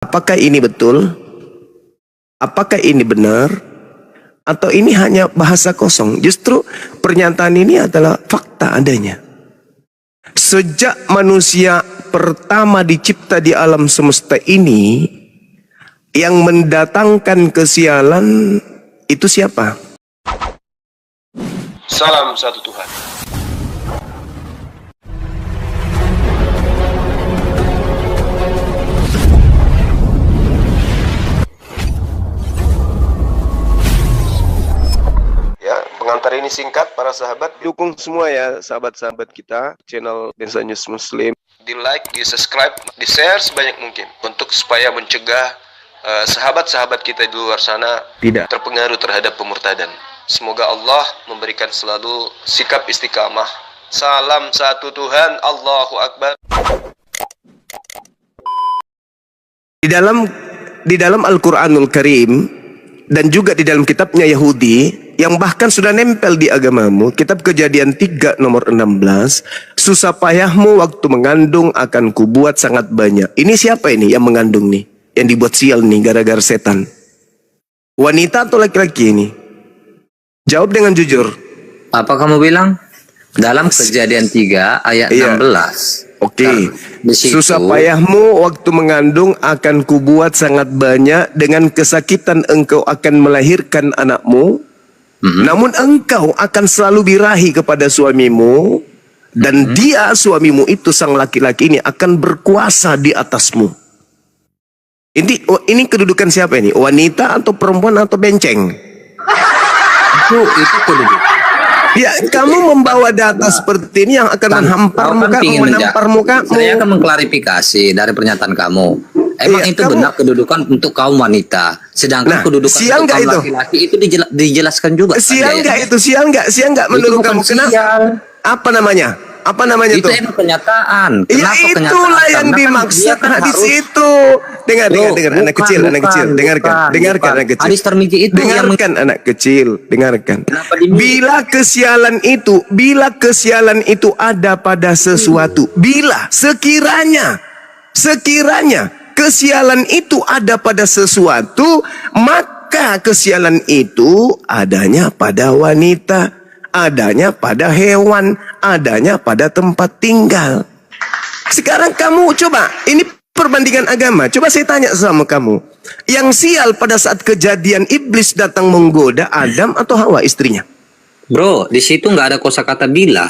Apakah ini betul? Apakah ini benar? Atau ini hanya bahasa kosong? Justru pernyataan ini adalah fakta adanya. Sejak manusia pertama dicipta di alam semesta ini, yang mendatangkan kesialan itu siapa? Salam satu Tuhan. Ya, pengantar ini singkat para sahabat. Dukung semua ya sahabat-sahabat kita channel Densa News Muslim. Di like, di subscribe, di share sebanyak mungkin untuk supaya mencegah sahabat-sahabat kita di luar sana tidak terpengaruh terhadap pemurtadan. Semoga Allah memberikan selalu sikap istiqamah. Salam satu Tuhan, Allahu Akbar. Di dalam Al-Qur'anul Karim dan juga di dalam kitabnya Yahudi yang bahkan sudah nempel di agamamu, kitab Kejadian 3 nomor 16, susah payahmu waktu mengandung akan kubuat sangat banyak. Ini siapa ini yang mengandung nih? Yang dibuat sial nih gara-gara setan. Wanita atau laki-laki ini? Jawab dengan jujur. Apa kamu bilang? Dalam Kejadian 3 ayat 16. Oke. Susah payahmu waktu mengandung akan kubuat sangat banyak, dengan kesakitan engkau akan melahirkan anakmu. Namun engkau akan selalu birahi kepada suamimu, dan dia suamimu itu sang laki-laki ini akan berkuasa di atasmu. Ini kedudukan siapa ini? Wanita atau perempuan atau benceng? Itu kedudukan. Ya, kamu membawa data seperti ini yang akan menampar muka. Saya akan mengklarifikasi dari pernyataan kamu. Emang itu benar kedudukan untuk kaum wanita, sedangkan kedudukan untuk kaum laki-laki itu dijelaskan juga. Sial nggak menurut kamu? Kenapa? Apa namanya itu? Itu emang kenyataan. Ya itulah yang dimaksud hadis itu. Dengar anak kecil, dengarkan anak kecil. Hadis Tirmidzi itu dengarkan anak kecil, dengarkan. Bila kesialan itu ada pada sesuatu, sekiranya kesialan itu ada pada sesuatu, maka kesialan itu adanya pada wanita, adanya pada hewan, adanya pada tempat tinggal. Sekarang kamu coba, ini perbandingan agama. Coba saya tanya sama kamu, yang sial pada saat kejadian iblis datang menggoda Adam atau Hawa istrinya? Bro, di situ nggak ada kosakata bila.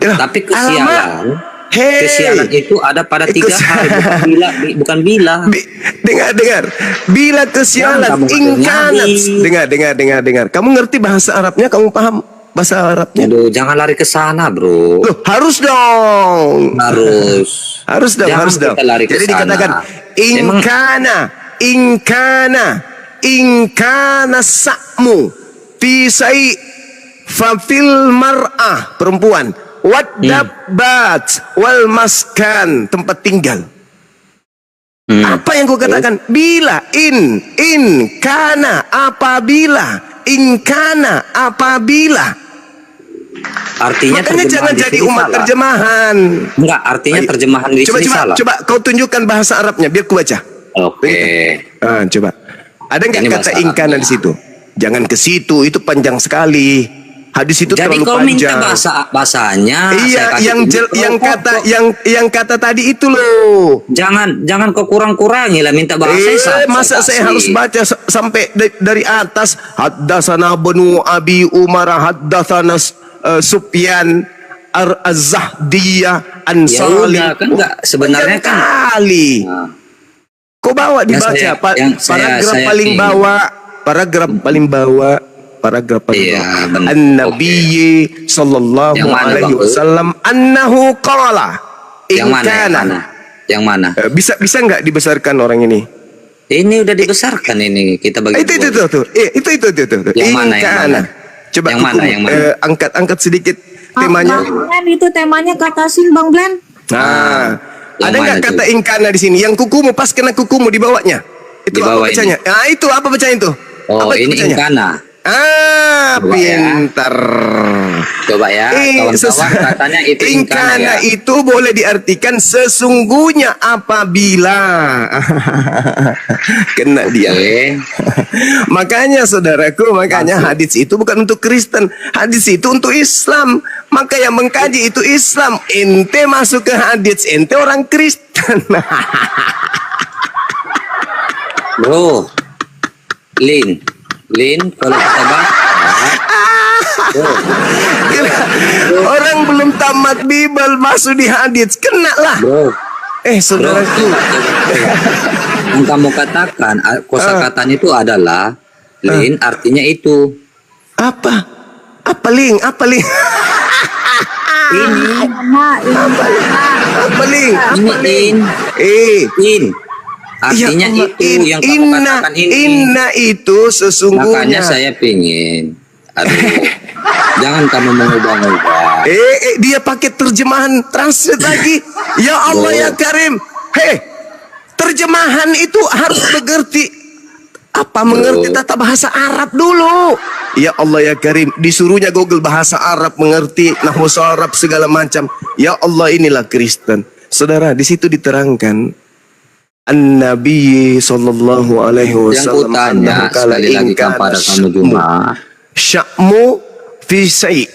Tapi kesialan. Kesialan itu ada pada 3 hal, bukan bila. Dengar. Bila kesialan ingkanat. Dengar. Kamu ngerti bahasa Arabnya? Kamu paham bahasa Arabnya? Aduh, jangan lari ke sana, bro. Loh, harus dong. Harus dong. Jadi dikatakan ingkana sa'mu fisai fafil mar'ah, perempuan, wadabbat wal maskan, tempat tinggal. Apa yang kau katakan? Bila apabila. Artinya makanya jangan jadi umat salah. Terjemahan. Enggak, artinya terjemahan di sini salah. Coba kau tunjukkan bahasa Arabnya biar ku baca. Oke. Coba. Ada nggak kata ingkana di situ? Jangan ke situ, itu panjang sekali. Hadis itu jadi terlalu panjang. Jadi bahasanya. Iya, yang kata tadi itu loh. Jangan kau kurang-kurangi lah, minta bahasa. Masa saya harus baca sampai dari atas? Haddatsana Banu Abi Umar, haddatsana Sufyan Az-Zahdiyah an Salim. Ya kan enggak sebenarnya kan kali. Kau bawa dibaca paragraf paling bawah. An-Nabi sallallahu alaihi wasallam annahu qala yang mana? Bisa nggak dibesarkan orang ini? Ini udah dibesarkan ini, kita bagi. Itu. Yang mana? Coba yang mana? angkat sedikit temanya. Itu temanya kata sing Bang Glenn. Ada nggak kata ingkana di sini? Yang kukumu pas kena kukumu di bawahnya. Itu apa bacanya? Itu apa bacanya itu? Oh, ini ingkana. Coba pintar. Coba ya, kawan-kawan katanya itu ingkana ya. itu boleh diartikan sesungguhnya apabila. Kena dia. Makanya saudaraku, hadis itu bukan untuk Kristen, hadis itu untuk Islam. Maka yang mengkaji itu Islam. Ente masuk ke hadis, ente orang Kristen. Bro, Lin, kalau kita bahas, orang belum tamat Bible masuk di hadis, kena lah. Bro, saudaraku, yang kamu katakan kosakatanya itu adalah Lin, artinya itu apa Lin? Ini Apa Lin? In. Artinya ya, itu yang kamu katakan ini. Inna itu sesungguhnya. Makanya saya pingin. Jangan kamu mengubah-ubah. Dia pakai terjemahan translate lagi. Ya Allah ya Karim. Terjemahan itu harus mengerti mengerti tata bahasa Arab dulu. Ya Allah ya Karim, disuruhnya Google bahasa Arab, mengerti nahwu Arab segala macam. Ya Allah, inilah Kristen. Saudara, di situ diterangkan An-Nabi sallallahu alaihi wasallam. Yang kutanya sekali lagi kepada kamu Juma, sya'mu fi syai',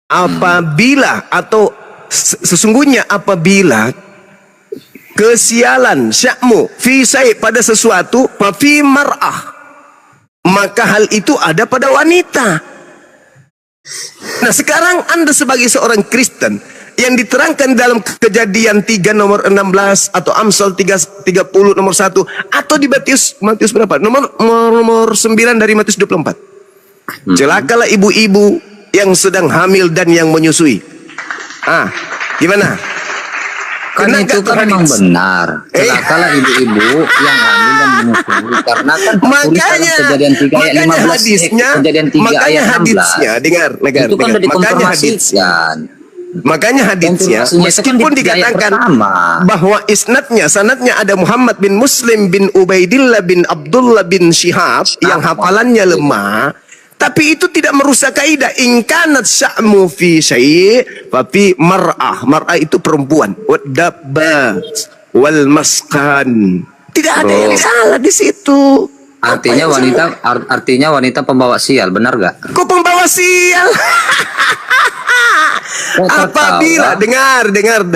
apabila atau sesungguhnya apabila kesialan sya'mu fi syai' pada sesuatu, fa fi mar'ah, maka hal itu ada pada wanita. Nah, sekarang Anda sebagai seorang Kristen yang diterangkan dalam Kejadian 3 nomor 16 atau Amsal 30 nomor 1 atau di Matius berapa? Nomor 9 dari Matius 24. Celakalah ibu-ibu yang sedang hamil dan yang menyusui. Gimana? Kan itu kan memang benar. Celakalah ibu-ibu yang hamil dan menyusui, karena kan makanya Kejadian 3 ayat 15, hadisnya, Kejadian 3 ayat 16. Hadisnya, dengar. Itu kan udah dikonfirmasikan. Makanya hadisnya, meskipun dikatakan bahwa sanadnya ada Muhammad bin Muslim bin Ubaidillah bin Abdullah bin Syihab yang hafalannya lemah, tapi itu tidak merusak kaidah. In kanat sya'mu fi syai' fa fi mar'ah. Mar'ah itu perempuan. Wadabbat wal maskan. Tidak ada yang salah di situ. Artinya wanita pembawa sial, benar gak? Kok pembawa sial? Apabila dengar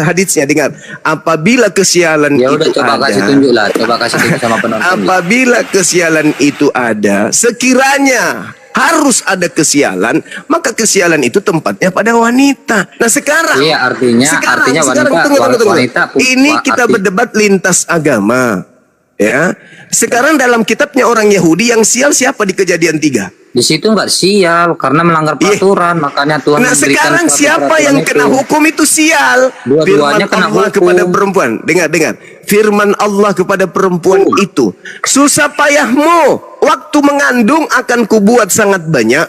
hadisnya, dengar. Apabila kesialan ya udah, itu coba ada, kasih tunjuk sama penonton. Apabila kesialan itu ada, sekiranya harus ada kesialan, maka kesialan itu tempatnya pada wanita. Nah sekarang, artinya wanita. Ini kita berdebat lintas agama, ya. Sekarang dalam kitabnya orang Yahudi yang sial siapa di Kejadian 3? Di situ nggak sial karena melanggar peraturan, makanya Tuhan. Nah sekarang siapa yang kena hukum itu sial? Dua-duanya kena Allah hukum kepada perempuan. Dengar. Firman Allah kepada perempuan itu, susah payahmu waktu mengandung akan kubuat sangat banyak.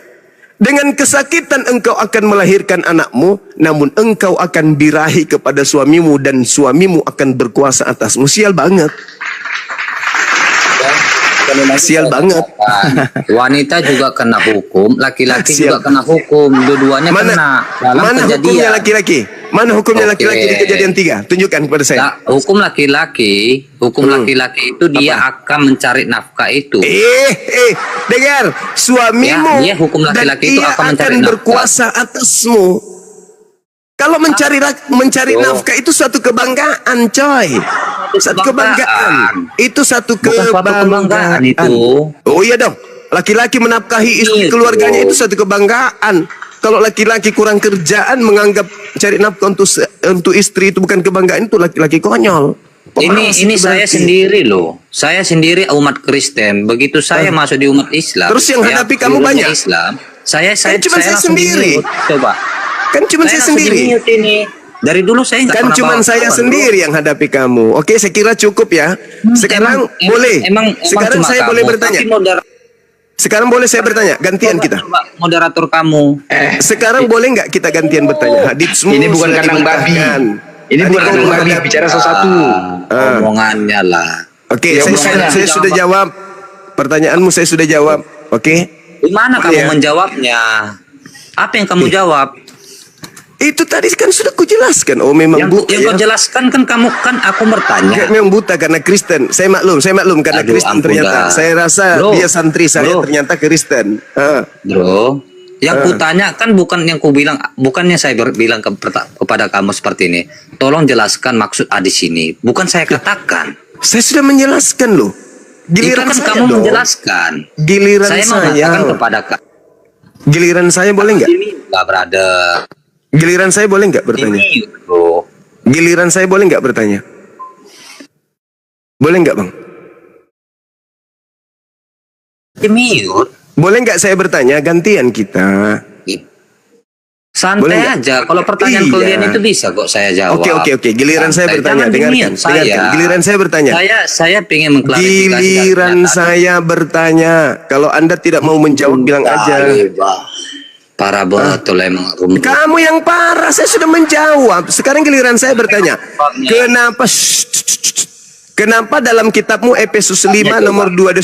Dengan kesakitan engkau akan melahirkan anakmu, namun engkau akan birahi kepada suamimu dan suamimu akan berkuasa atasmu. Sial banget. Sial banget. Wanita juga kena hukum, laki-laki juga kena hukum, dua-duanya kena. Mana hukumnya laki-laki? Mana hukumnya laki-laki di Kejadian 3? Tunjukkan kepada saya. Hukum laki-laki itu dia akan mencari nafkah itu. Dengar, suamimu dia hukum laki-laki itu akan mencari berkuasa atasmu. Kalau mencari nafkah itu suatu kebanggaan, coy. Satu kebanggaan. Itu satu kebanggaan itu. Oh iya dong. Laki-laki menafkahi istri keluarganya itu satu kebanggaan. Kalau laki-laki kurang kerjaan menganggap cari nafkah untuk istri itu bukan kebanggaan, itu laki-laki konyol. Ini saya sendiri loh. Saya sendiri umat Kristen. Begitu saya masuk di umat Islam. Terus yang hadapi kamu banyak. Islam. Saya cuma saya sendiri. Coba. Kan cuma saya sendiri. Dari dulu saya nggak pernah. Kan cuma saya sendiri yang hadapi kamu. Oke, saya kira cukup ya. Sekarang boleh. Sekarang saya boleh bertanya. Sekarang boleh saya bertanya. Gantian kita. Moderator kamu. Sekarang boleh nggak kita gantian bertanya? Haditsmu ini bukan kandang babi. Ini bukan kandang babi. Bicara sesuatu. Omongannya lah. Oke, saya sudah jawab. Pertanyaanmu saya sudah jawab. Oke. Gimana kamu menjawabnya? Apa yang kamu jawab? Itu tadi kan sudah kujelaskan. Oh memang buta. Yang kau jelaskan kan kamu kan aku bertanya. Memang buta karena Kristen. Saya maklum karena Kristen ternyata. Saya rasa dia santri saya ternyata Kristen. Bro, yang kutanya kan bukan yang kubilang, bukannya saya bilang kepada kamu seperti ini. Tolong jelaskan maksud A di sini. Bukan saya katakan. Saya sudah menjelaskan loh. Giliran itu kan saya kamu dong. menjelaskan. Giliran saya mengatakan kepada kamu. Giliran saya boleh nggak? Nggak berada. Giliran saya boleh nggak bertanya? Bro. Giliran saya boleh nggak bertanya? Boleh nggak, Bang? Mute. Boleh nggak saya bertanya? Gantian kita. Santai aja. Kalau pertanyaan kalian itu bisa kok saya jawab. Oke. Giliran saya bertanya. Dengarkan. Giliran saya bertanya. Saya pengen mengklarifikasi. Giliran saya bertanya. Kalau Anda tidak mau menjawab, bilang aja. Parah betul emang. Kamu yang parah. Saya sudah menjawab. Sekarang giliran saya bertanya. Kenapa? Kenapa dalam kitabmu Efesus 5 nomor 2 ada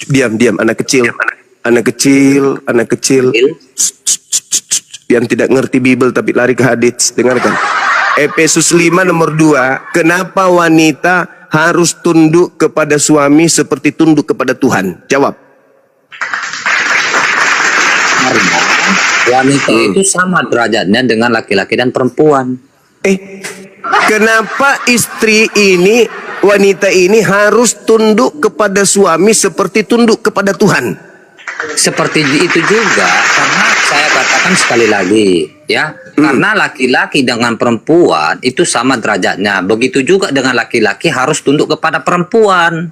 diam anak kecil. Anak kecil yang tidak ngerti Bible tapi lari ke hadits. Dengarkan. Efesus 5 nomor 2. Kenapa wanita harus tunduk kepada suami seperti tunduk kepada Tuhan? Jawab. Karena wanita itu sama derajatnya dengan laki-laki dan perempuan. Kenapa istri ini, wanita ini harus tunduk kepada suami seperti tunduk kepada Tuhan? Seperti itu juga, karena saya katakan sekali lagi, ya, karena laki-laki dengan perempuan itu sama derajatnya. Begitu juga dengan laki-laki harus tunduk kepada perempuan.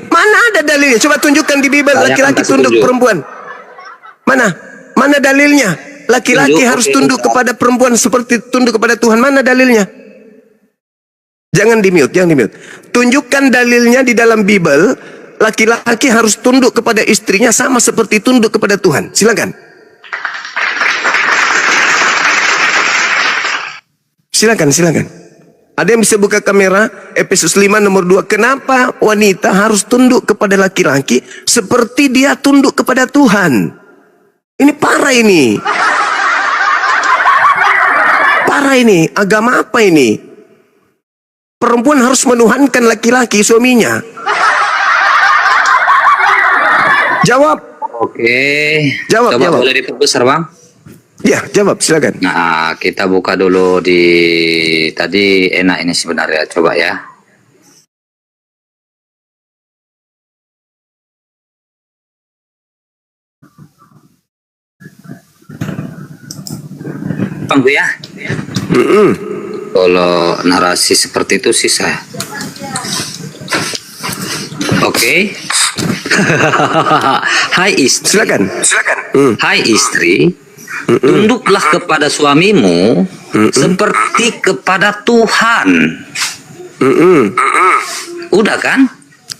Mana ada dalilnya? Coba tunjukkan di Bible laki-laki tunduk perempuan. Mana dalilnya? Laki-laki harus tunduk kepada perempuan seperti tunduk kepada Tuhan. Mana dalilnya? Jangan di-mute. Tunjukkan dalilnya di dalam Bible. Laki-laki harus tunduk kepada istrinya sama seperti tunduk kepada Tuhan. Silakan. Ada yang bisa buka kamera? Efesus 5 nomor 2. Kenapa wanita harus tunduk kepada laki-laki seperti dia tunduk kepada Tuhan? Ini parah ini. Agama apa ini? Perempuan harus menuhankan laki-laki suaminya. Jawab. Oke. Jawab. Boleh diperbesar, Bang? Ya, jawab silakan. Nah, kita buka dulu di tadi enak ini sebenarnya. Coba ya. Bang ya. Kalau narasi seperti itu sih saya. Oke. Hai istri. Silakan. Hai istri, tunduklah kepada suamimu seperti kepada Tuhan. Udah kan?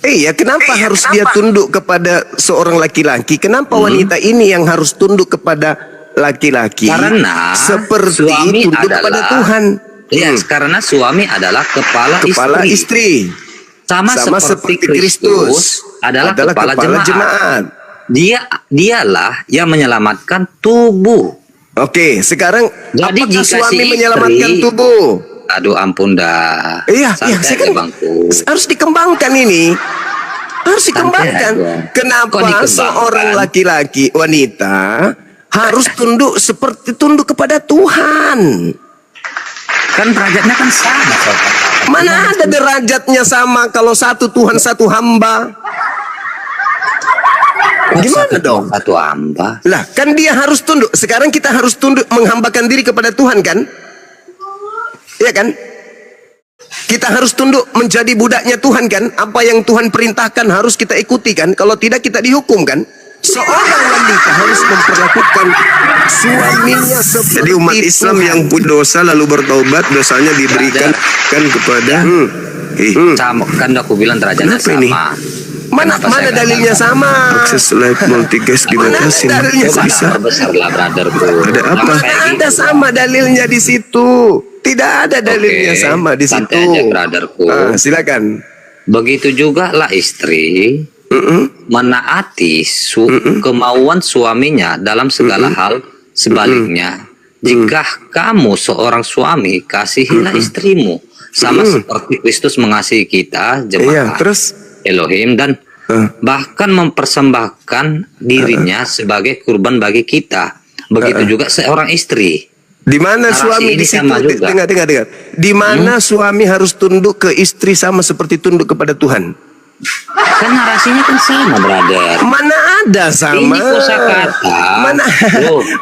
Iya, kenapa harus dia tunduk kepada seorang laki-laki? Kenapa wanita ini yang harus tunduk kepada laki-laki? Karena seperti suami tunduk adalah, kepada Tuhan. Ya, karena suami adalah kepala istri. Sama seperti Kristus adalah kepala jemaat. Dialah yang menyelamatkan tubuh. Oke, sekarang jadi apakah jika suami si menyelamatkan tubuh? Aduh ampun dah. Iya, saya kan harus dikembangkan ini. Harus dikembangkan. Kenapa seorang laki-laki, wanita harus tunduk seperti tunduk kepada Tuhan? Kan derajatnya kan sama. Mana ada derajatnya sama kalau satu Tuhan satu hamba? Gimana dong? Satu hamba. Lah, kan dia harus tunduk. Sekarang kita harus tunduk menghambakan diri kepada Tuhan kan? Iya kan? Kita harus tunduk menjadi budaknya Tuhan kan? Apa yang Tuhan perintahkan harus kita ikuti kan? Kalau tidak kita dihukum kan? Seorang wanita harus memperlakukan suaminya seperti jadi umat Islam Tuhan. Yang berdosa lalu bertobat, dosanya diberikan kan kepada sama kan aku bilang derajatnya sama. Ini? Mana dalilnya sama? Akses live multicast dibatasi. Dalilnya bisa. Besarlah brotherku. Ada apa? Ada sama dalilnya di situ. Tidak ada dalilnya sama di situ. Santai aja brotherku. Silakan. Begitu juga lah istri. menaati kemauan suaminya dalam segala hal. Sebaliknya, jika kamu seorang suami, kasihilah istrimu sama seperti Kristus mengasihi kita, jemaat terus Elohim, dan bahkan mempersembahkan dirinya sebagai kurban bagi kita. Begitu juga seorang istri. Di mana Narasi suami ini di situ? sama juga. Dengar. Di mana suami harus tunduk ke istri sama seperti tunduk kepada Tuhan? Kan narasinya kan sama, brother. Mana ada sama? Ini kosakata.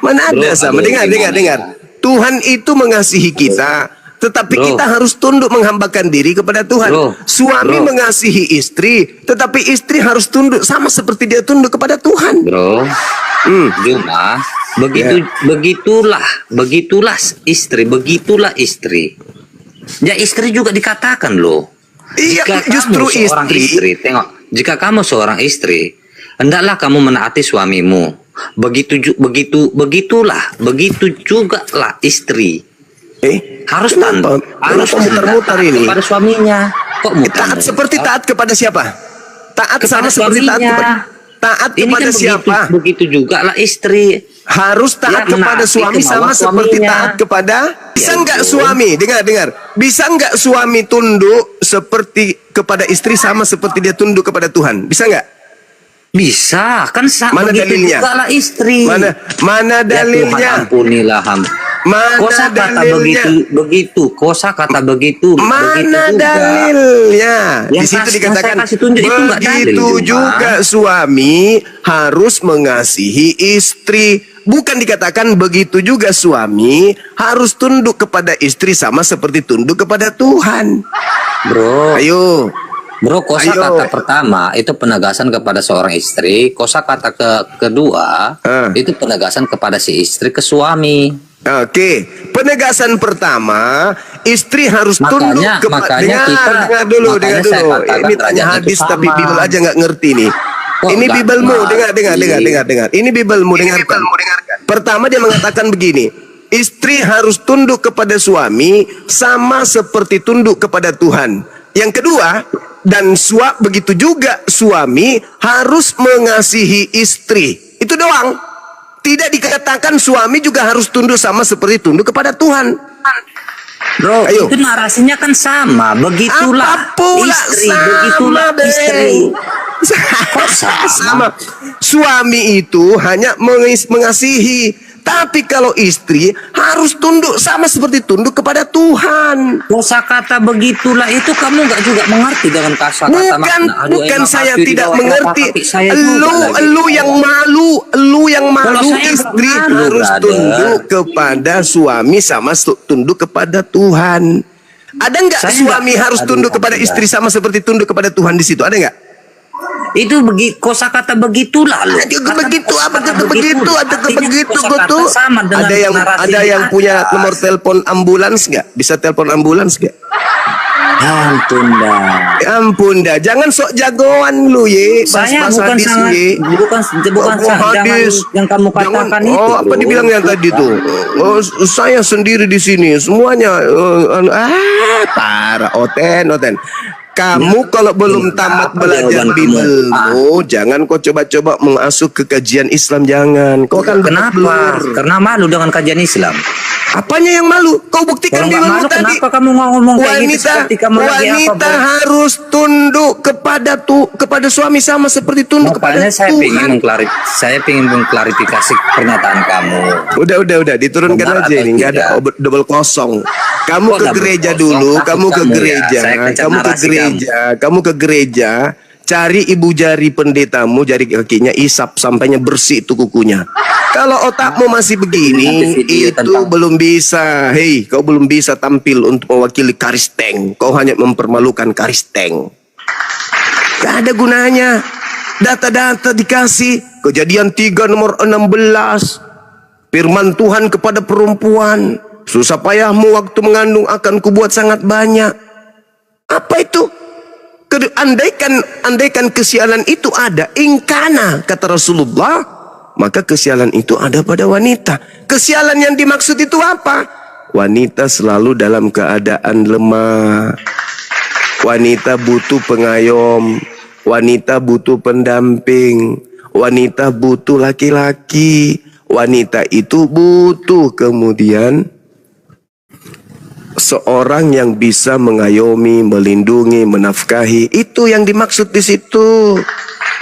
Mana ada sama? Dengar. Tuhan itu mengasihi kita, tetapi kita harus tunduk menghambakan diri kepada Tuhan. Suami mengasihi istri, tetapi istri harus tunduk sama seperti dia tunduk kepada Tuhan. Bro, cuma begitulah istri. Ya, istri juga dikatakan loh. Iya, Jika justru kamu seorang istri, tengok, jika kamu seorang istri, hendaklah kamu menaati suamimu. Begitu juga lah istri. Harus muter-muter ini kepada suaminya. Kok taat seperti taat kepada siapa? Taat sama seperti taat kepada kan siapa? Begitu juga lah istri. Harus taat kepada suami sama seperti taat kepada. Bisa nggak suami? Dengar. Bisa nggak suami tunduk seperti kepada istri sama seperti dia tunduk kepada Tuhan? Bisa nggak? Bisa, kan sama. Mana dalilnya? Juga lah istri. Mana dalilnya? Ya Tuhan, ampunilah kosa kata begitu. Kosa kata begitu. Mana dalilnya? Di situ dikatakan begitu juga suami harus mengasihi istri. Bukan dikatakan begitu juga suami harus tunduk kepada istri sama seperti tunduk kepada Tuhan. Bro. Ayo. Bro, kosakata pertama itu penegasan kepada seorang istri. Kosakata kedua itu penegasan kepada si istri ke suami. Oke, penegasan pertama, istri harus tunduk kepada. Dengar dulu. Ini tanya hadis tapi Bible aja nggak ngerti nih. Ini Biblemu, dengar. Ini Biblemu, dengarkan. Pertama dia mengatakan begini, istri harus tunduk kepada suami sama seperti tunduk kepada Tuhan. Yang kedua, dan begitu juga suami harus mengasihi istri. Itu doang. Tidak dikatakan suami juga harus tunduk sama seperti tunduk kepada Tuhan. Bro, ayo. Itu narasinya kan sama. Begitulah istri, begitulah istri. Sama. Suami itu hanya mengasihi, tapi kalau istri harus tunduk sama seperti tunduk kepada Tuhan. Kosakata begitulah itu kamu nggak juga mengerti dengan kata-kata makna. Bukan saya tidak mengerti. Lu yang malu istri harus tunduk kepada suami sama tunduk kepada Tuhan. Ada nggak suami harus tunduk kepada istri sama seperti tunduk kepada Tuhan di situ? Ada nggak? Itu kosakata begitulah loh. Begitu betul. Ada yang punya nomor telepon ambulans nggak? Bisa telepon ambulans nggak? Ampun dah. Jangan sok jagoan lu ye. Saya bukan hadis yang kamu katakan itu. Apa dibilang yang tadi tuh? Saya sendiri di sini semuanya. Parah oten. Kamu kalau belum tamat belajar Biblemu, jangan kau coba-coba mengasuh ke kajian Islam, jangan. Kau kan kenapa? Karena malu dengan kajian Islam. Apanya yang malu? Kau buktikan Biblemu tadi. Kenapa kamu ngomong kayak gitu seperti kamu wanita harus tunduk kepada suami sama seperti tunduk kepada Tuhan. Saya ingin mengklarifikasi pernyataan kamu. Udah diturunkan aja ini, nggak ada double kosong. Kamu ke gereja dulu, kamu ke gereja, cari ibu jari pendetamu, jari kakinya isap sampainya bersih itu kukunya. Kalau otakmu masih begini, itu belum bisa. Hei, kau belum bisa tampil untuk mewakili Karisteng. Kau hanya mempermalukan Karisteng. Gak ada gunanya. Data-data dikasih. Kejadian 3 nomor 16. Firman Tuhan kepada perempuan. Susah payahmu waktu mengandung akan kubuat sangat banyak. Apa itu? Andaikan kesialan itu ada, ingkana kata Rasulullah, maka kesialan itu ada pada wanita. Kesialan yang dimaksud itu apa? Wanita selalu dalam keadaan lemah. Wanita butuh pengayom. Wanita butuh pendamping. Wanita butuh laki-laki. Wanita itu butuh kemudian seorang yang bisa mengayomi, melindungi, menafkahi. Itu yang dimaksud di situ.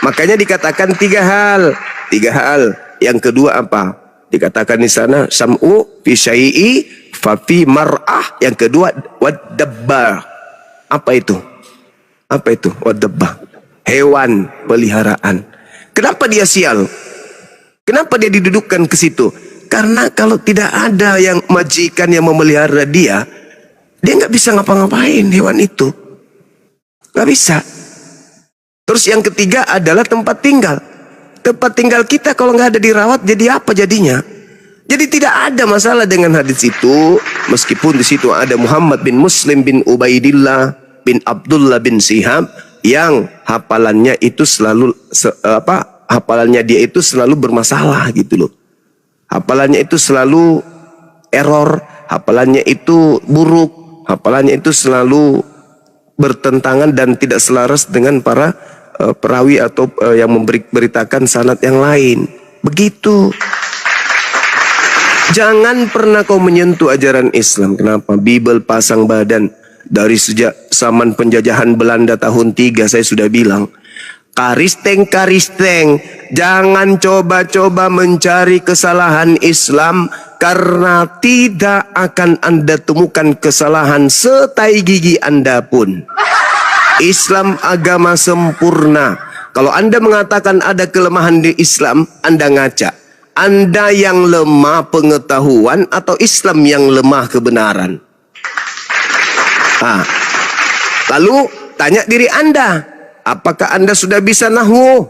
Makanya dikatakan tiga hal. Yang kedua apa? Dikatakan di sana sam'u fi syai'i fa fi mar'ah. Yang kedua wad-dabba. Apa itu? Wad-dabba. Hewan peliharaan. Kenapa dia sial? Kenapa dia didudukkan ke situ? Karena kalau tidak ada yang majikan yang memelihara dia nggak bisa ngapa-ngapain hewan itu. Nggak bisa. Terus yang ketiga adalah tempat tinggal. Tempat tinggal kita kalau nggak ada dirawat jadi apa jadinya? Jadi tidak ada masalah dengan hadis itu, meskipun di situ ada Muhammad bin Muslim bin Ubaidillah bin Abdullah bin Sihab yang hafalannya itu selalu hafalannya dia itu selalu bermasalah gitu loh. Hafalannya itu selalu error, hafalannya itu buruk, hafalannya itu selalu bertentangan dan tidak selaras dengan para perawi atau yang memberitakan sanad yang lain. Begitu. Jangan pernah kau menyentuh ajaran Islam. Kenapa? Bible pasang badan. Dari sejak zaman penjajahan Belanda tahun 3 saya sudah bilang. Karisteng. Jangan coba-coba mencari kesalahan Islam. Karena tidak akan Anda temukan kesalahan setai gigi Anda pun. Islam agama sempurna. Kalau Anda mengatakan ada kelemahan di Islam, Anda ngaca. Anda yang lemah pengetahuan atau Islam yang lemah kebenaran? Lalu tanya diri Anda, apakah Anda sudah bisa nahwu?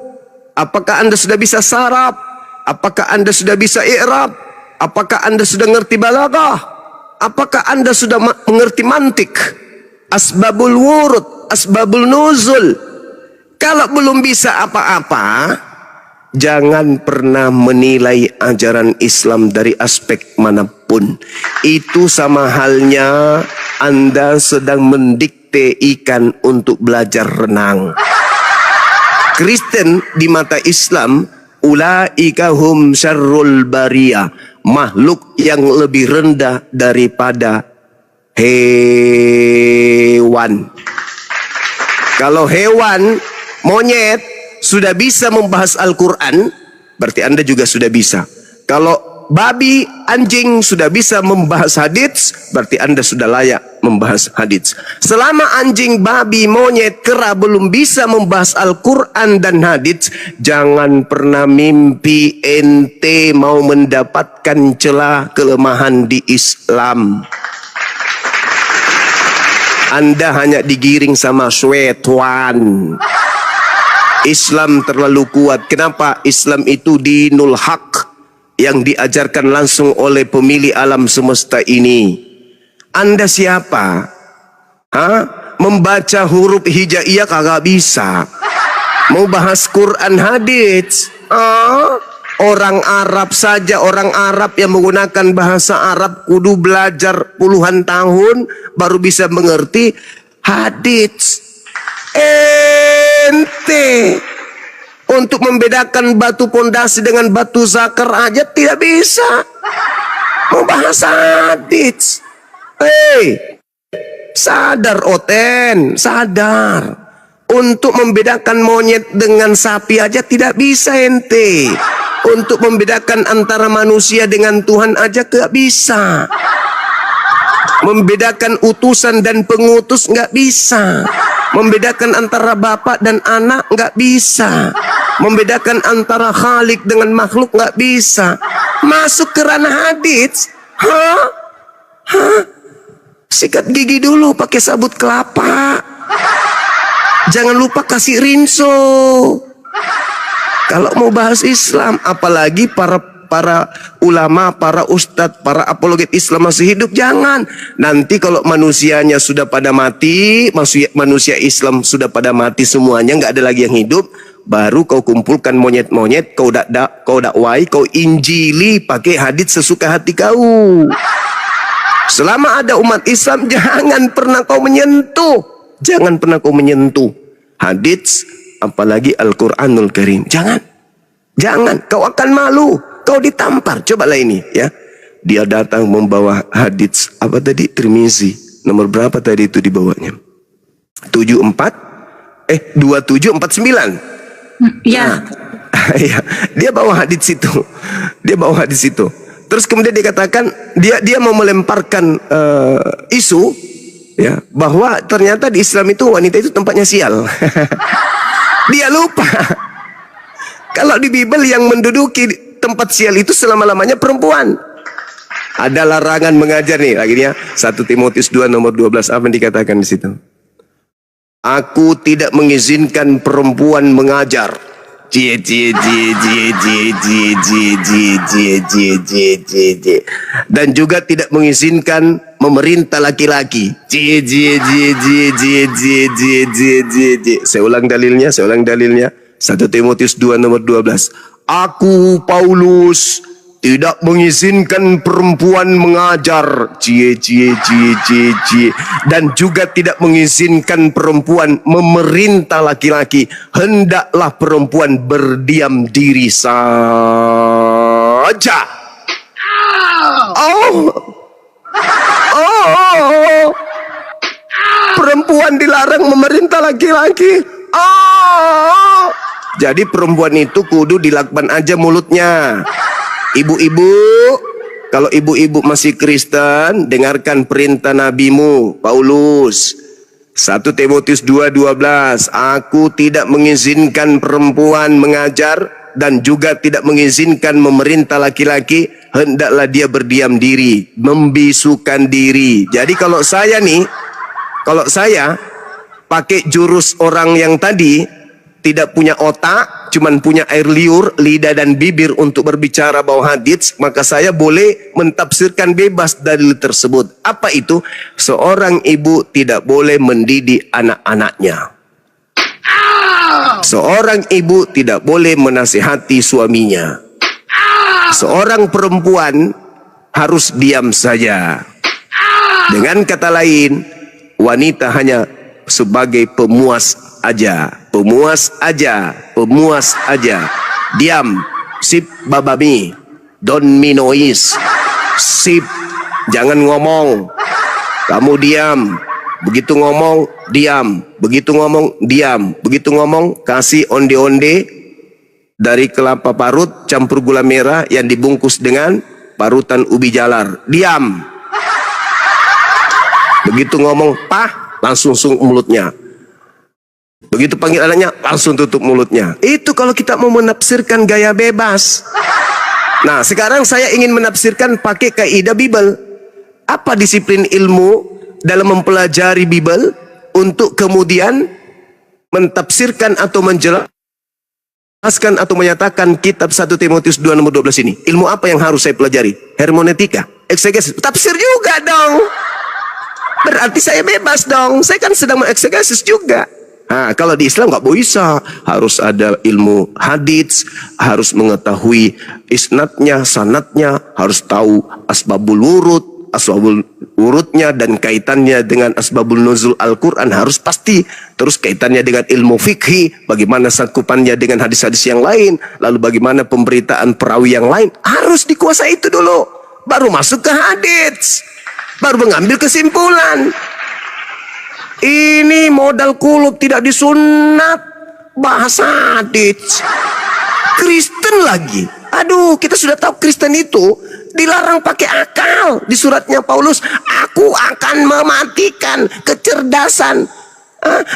Apakah Anda sudah bisa saraf? Apakah Anda sudah bisa i'rab? Apakah Anda sudah ngerti balaghah? Apakah Anda sudah mengerti mantik? Asbabul wurud, asbabul nuzul. Kalau belum bisa apa-apa, jangan pernah menilai ajaran Islam dari aspek manapun. Itu sama halnya Anda sedang mendikte ikan untuk belajar renang. Kristen di mata Islam, ulaika hum syarrul bariyah, makhluk yang lebih rendah daripada hewan. Kalau hewan, monyet sudah bisa membahas Al-Quran, berarti Anda juga sudah bisa. Kalau babi, anjing sudah bisa membahas hadits, berarti Anda sudah layak membahas hadits. Selama anjing, babi, monyet, kera belum bisa membahas Al-Quran dan hadits, jangan pernah mimpi ente mau mendapatkan celah kelemahan di Islam. Anda hanya digiring sama syaitan. Islam terlalu kuat. Kenapa? Islam itu dinul haq, yang diajarkan langsung oleh pemilik alam semesta ini. Anda siapa? Membaca huruf hijaiyah kagak bisa. Mau bahas Quran hadits? Orang Arab saja, orang Arab yang menggunakan bahasa Arab kudu belajar puluhan tahun baru bisa mengerti hadits. Ente untuk membedakan batu pondasi dengan batu zakar aja tidak bisa. Mau bahas hadits. Sadar Oten, sadar. Untuk membedakan monyet dengan sapi aja tidak bisa ente. Untuk membedakan antara manusia dengan Tuhan aja gak bisa. Membedakan utusan dan pengutus gak bisa. Membedakan antara bapak dan anak nggak bisa. Membedakan antara khalik dengan makhluk nggak bisa. Masuk ke ranah hadits, sikat gigi dulu pakai sabut kelapa. Jangan lupa kasih rinso. Kalau mau bahas Islam, apalagi para ulama, para ustadz, para apologet Islam masih hidup, jangan. Nanti kalau manusianya sudah pada mati, manusia Islam sudah pada mati semuanya, nggak ada lagi yang hidup, baru kau kumpulkan monyet-monyet, kau dakwai, kau injili pakai hadits sesuka hati kau. Selama ada umat Islam, jangan pernah kau menyentuh hadits, apalagi Al-Quranul Karim. Jangan. Jangan, kau akan malu. Kau ditampar. Cobalah ini ya. Dia datang membawa hadits. Apa tadi? Tirmizi. Nomor berapa tadi itu dibawanya? 2749. Ya. Ya, dia bawa hadits itu. Dia bawa hadits itu. Terus kemudian dikatakan dia mau melemparkan isu ya bahwa ternyata di Islam itu wanita itu tempatnya sial. Dia lupa. Kalau di Bible yang menduduki tempat sial itu selama-lamanya perempuan. Ada larangan mengajar nih akhirnya 1 Timotius 2 nomor 12 apa yang dikatakan di situ? Aku tidak mengizinkan perempuan mengajar. Dan juga tidak mengizinkan memerintah laki-laki. Saya ulang dalilnya. 1 Timotius 2 nomor 12. Aku Paulus tidak mengizinkan perempuan mengajar. Dan juga tidak mengizinkan perempuan memerintah laki-laki. Hendaklah perempuan berdiam diri saja. Perempuan dilarang memerintah laki-laki. Jadi perempuan itu kudu dilakban aja mulutnya. Ibu-ibu, kalau ibu-ibu masih Kristen, dengarkan perintah nabimu, Paulus. 1 Timotius 2:12. Aku tidak mengizinkan perempuan mengajar dan juga tidak mengizinkan memerintah laki-laki. Hendaklah dia berdiam diri, membisukan diri. Jadi kalau saya pakai jurus orang yang tadi, tidak punya otak, cuman punya air liur, lidah dan bibir untuk berbicara bawa hadits, maka saya boleh mentafsirkan bebas dalil tersebut. Apa itu? Seorang ibu tidak boleh mendidik anak-anaknya. Seorang ibu tidak boleh menasihati suaminya. Seorang perempuan harus diam saja. Dengan kata lain, wanita hanya sebagai pemuas aja. Diam, sip babami, don't me noise. Sip, jangan ngomong. Kamu diam. Begitu ngomong, diam. Begitu ngomong, diam. Begitu ngomong, kasih onde-onde dari kelapa parut campur gula merah yang dibungkus dengan parutan ubi jalar. Diam. Begitu ngomong, pah, langsung mulutnya. Begitu panggil anaknya, langsung tutup mulutnya. Itu kalau kita mau menafsirkan gaya bebas. Nah, sekarang saya ingin menafsirkan pakai kaidah Bible. Apa disiplin ilmu dalam mempelajari Bible untuk kemudian mentafsirkan atau menjelaskan atau menyatakan kitab 1 Timotius 2 nomor 12 ini. Ilmu apa yang harus saya pelajari? Hermeneutika, eksegesis, tafsir juga dong. Berarti saya bebas dong. Saya kan sedang mengeksegesis juga. Nah, kalau di Islam nggak bisa, harus ada ilmu hadits, harus mengetahui isnadnya, sanadnya, harus tahu asbabul wurudnya dan kaitannya dengan asbabul nuzul Al-Quran harus pasti. Terus kaitannya dengan ilmu fikih, bagaimana sangkupannya dengan hadis-hadis yang lain, lalu bagaimana pemberitaan perawi yang lain, harus dikuasai itu dulu. Baru masuk ke hadits, baru mengambil kesimpulan. Ini modal kulub tidak disunat, bahasa hadits. Kristen lagi. Aduh, kita sudah tahu Kristen itu dilarang pakai akal. Di suratnya Paulus, aku akan mematikan kecerdasan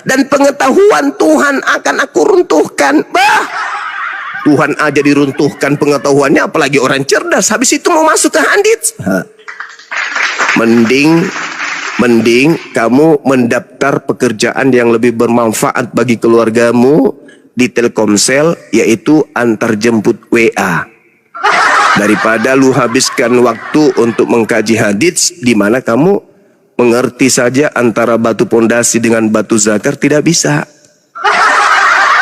dan pengetahuan Tuhan akan aku runtuhkan. Bah, Tuhan aja diruntuhkan pengetahuannya, apalagi orang cerdas. Habis itu mau masuk ke hadits. Mending kamu mendaftar pekerjaan yang lebih bermanfaat bagi keluargamu di Telkomsel, yaitu antar jemput WA. Daripada lu habiskan waktu untuk mengkaji hadits di mana kamu mengerti saja antara batu pondasi dengan batu zakar, tidak bisa.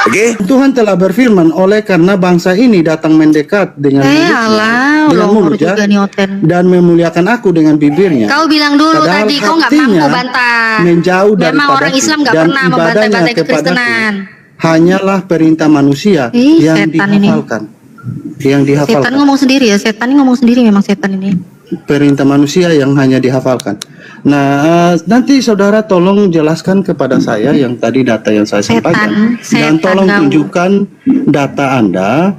Oke? Tuhan telah berfirman, oleh karena bangsa ini datang mendekat dengan mulutnya dan memuliakan aku dengan bibirnya. Kau bilang dulu Padahal tadi kau nggak mampu bantah. menjauh Memang daripada orang Islam nggak dan pernah ibadahnya membantai-bantai kepadaku kekristenan. hanyalah perintah manusia yang setan ini. dihafalkan. Yang dihafalkan. Setan ngomong sendiri ya, setan ini ngomong sendiri memang setan ini. Perintah manusia yang hanya dihafalkan. Nah, nanti saudara tolong jelaskan kepada saya yang tadi data yang saya sampaikan. Dan tolong tunjukkan data Anda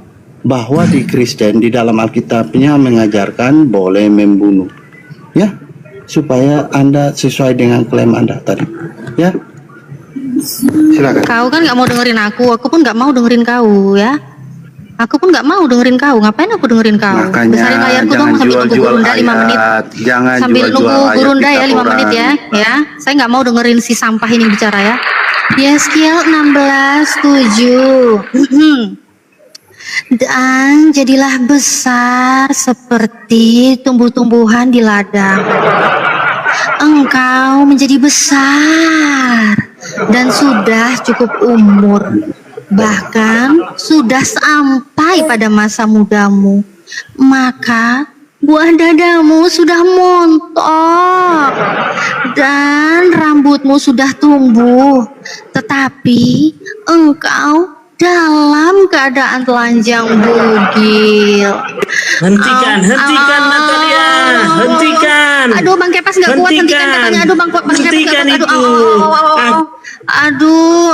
bahwa di Kristen di dalam Alkitabnya mengajarkan boleh membunuh. Ya, supaya Anda sesuai dengan klaim Anda tadi. Ya, silakan. Kau kan nggak mau dengerin aku pun nggak mau dengerin kau ya. Aku pun nggak mau dengerin kau. Ngapain aku dengerin kau? Makanya Besarin layarku dong sambil nunggu Gurunda 5 menit. Jangan Sambil nunggu Gurunda ya 5 menit ya. ya. Saya nggak mau dengerin si sampah ini bicara ya. Yeskiel 16:7. Dan jadilah besar seperti tumbuh-tumbuhan di ladang. Engkau menjadi besar dan sudah cukup umur. Bahkan sudah sampai pada masa mudamu, maka buah dadamu sudah montok dan rambutmu sudah tumbuh, tetapi engkau dalam keadaan telanjang bugil. Hentikan Natalia, hentikan. Aduh, Bang Kepas nggak kuat, hentikan katanya. Aduh, Bang Kepas nggak kuat. Aduh.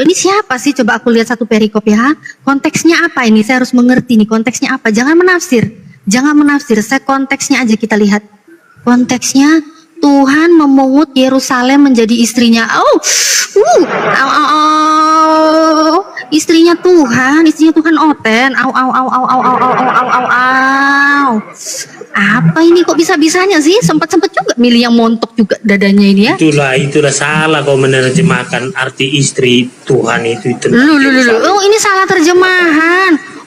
Ini siapa sih? Coba aku lihat satu perikop ya. Konteksnya apa ini? Saya harus mengerti nih konteksnya apa. Jangan menafsir. Saya konteksnya aja kita lihat. Konteksnya Tuhan memungut Yerusalem menjadi istrinya. Istrinya Tuhan Oten. Apa ini kok bisa-bisanya sih? Sempet juga milih yang montok juga dadanya ini ya. Itulah salah kau menerjemahkan arti istri Tuhan itu.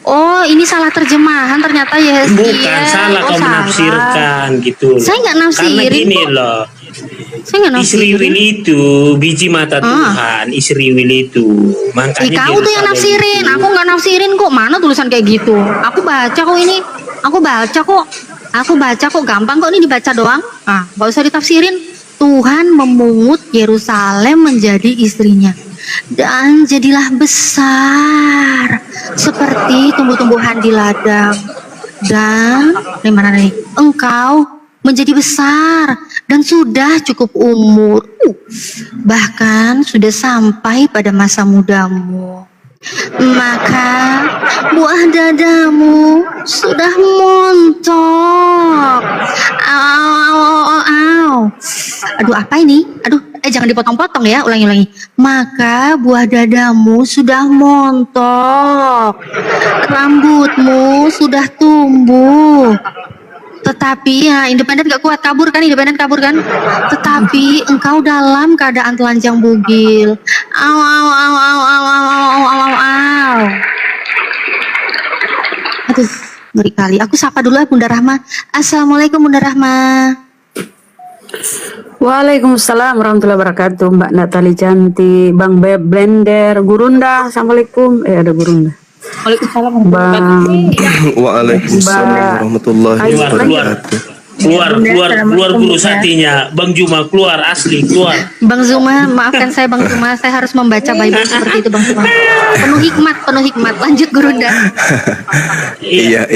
Oh, ini salah terjemahan. Ternyata ya. Bukan salah kau menafsirkan gitu. Saya nggak nafsirin. Karena gini loh. Isriwil itu biji mata Tuhan, Isriwil itu. Makanya kau tuh yang nafsirin, aku nggak nafsirin kok. Mana tulisan kayak gitu? Aku baca kok ini. Aku baca kok gampang kok ini dibaca doang. Nggak usah ditafsirin. Tuhan memungut Yerusalem menjadi istrinya. Dan jadilah besar seperti tumbuh-tumbuhan di ladang. Dan di mana nih? Engkau menjadi besar dan sudah cukup umur. Bahkan sudah sampai pada masa mudamu. Maka buah dadamu sudah montok. Aduh, apa ini? Jangan dipotong-potong ya, ulangi. Maka buah dadamu sudah montok, rambutmu sudah tumbuh. Tetapi ya independen gak kuat, kabur kan. Tetapi engkau dalam keadaan telanjang bugil. Aduh, ngeri kali. Aku sapa dulu ya Bunda Rahma. Assalamualaikum Bunda Rahma. Waalaikumsalam warahmatullahi wabarakatuh. Mbak Natali cantik, Bang Beb Blender, Gurunda. Assalamualaikum. Ada Gurunda. Waalaikumsalam warahmatullahi wabarakatuh. Keluar guru satinya. Bang Juma keluar, asli keluar. Bang Zuma, maafkan saya Bang Zuma, saya harus membaca Bible seperti itu Bang Zuma. Penuh hikmat. Lanjut Gurunda. Iya,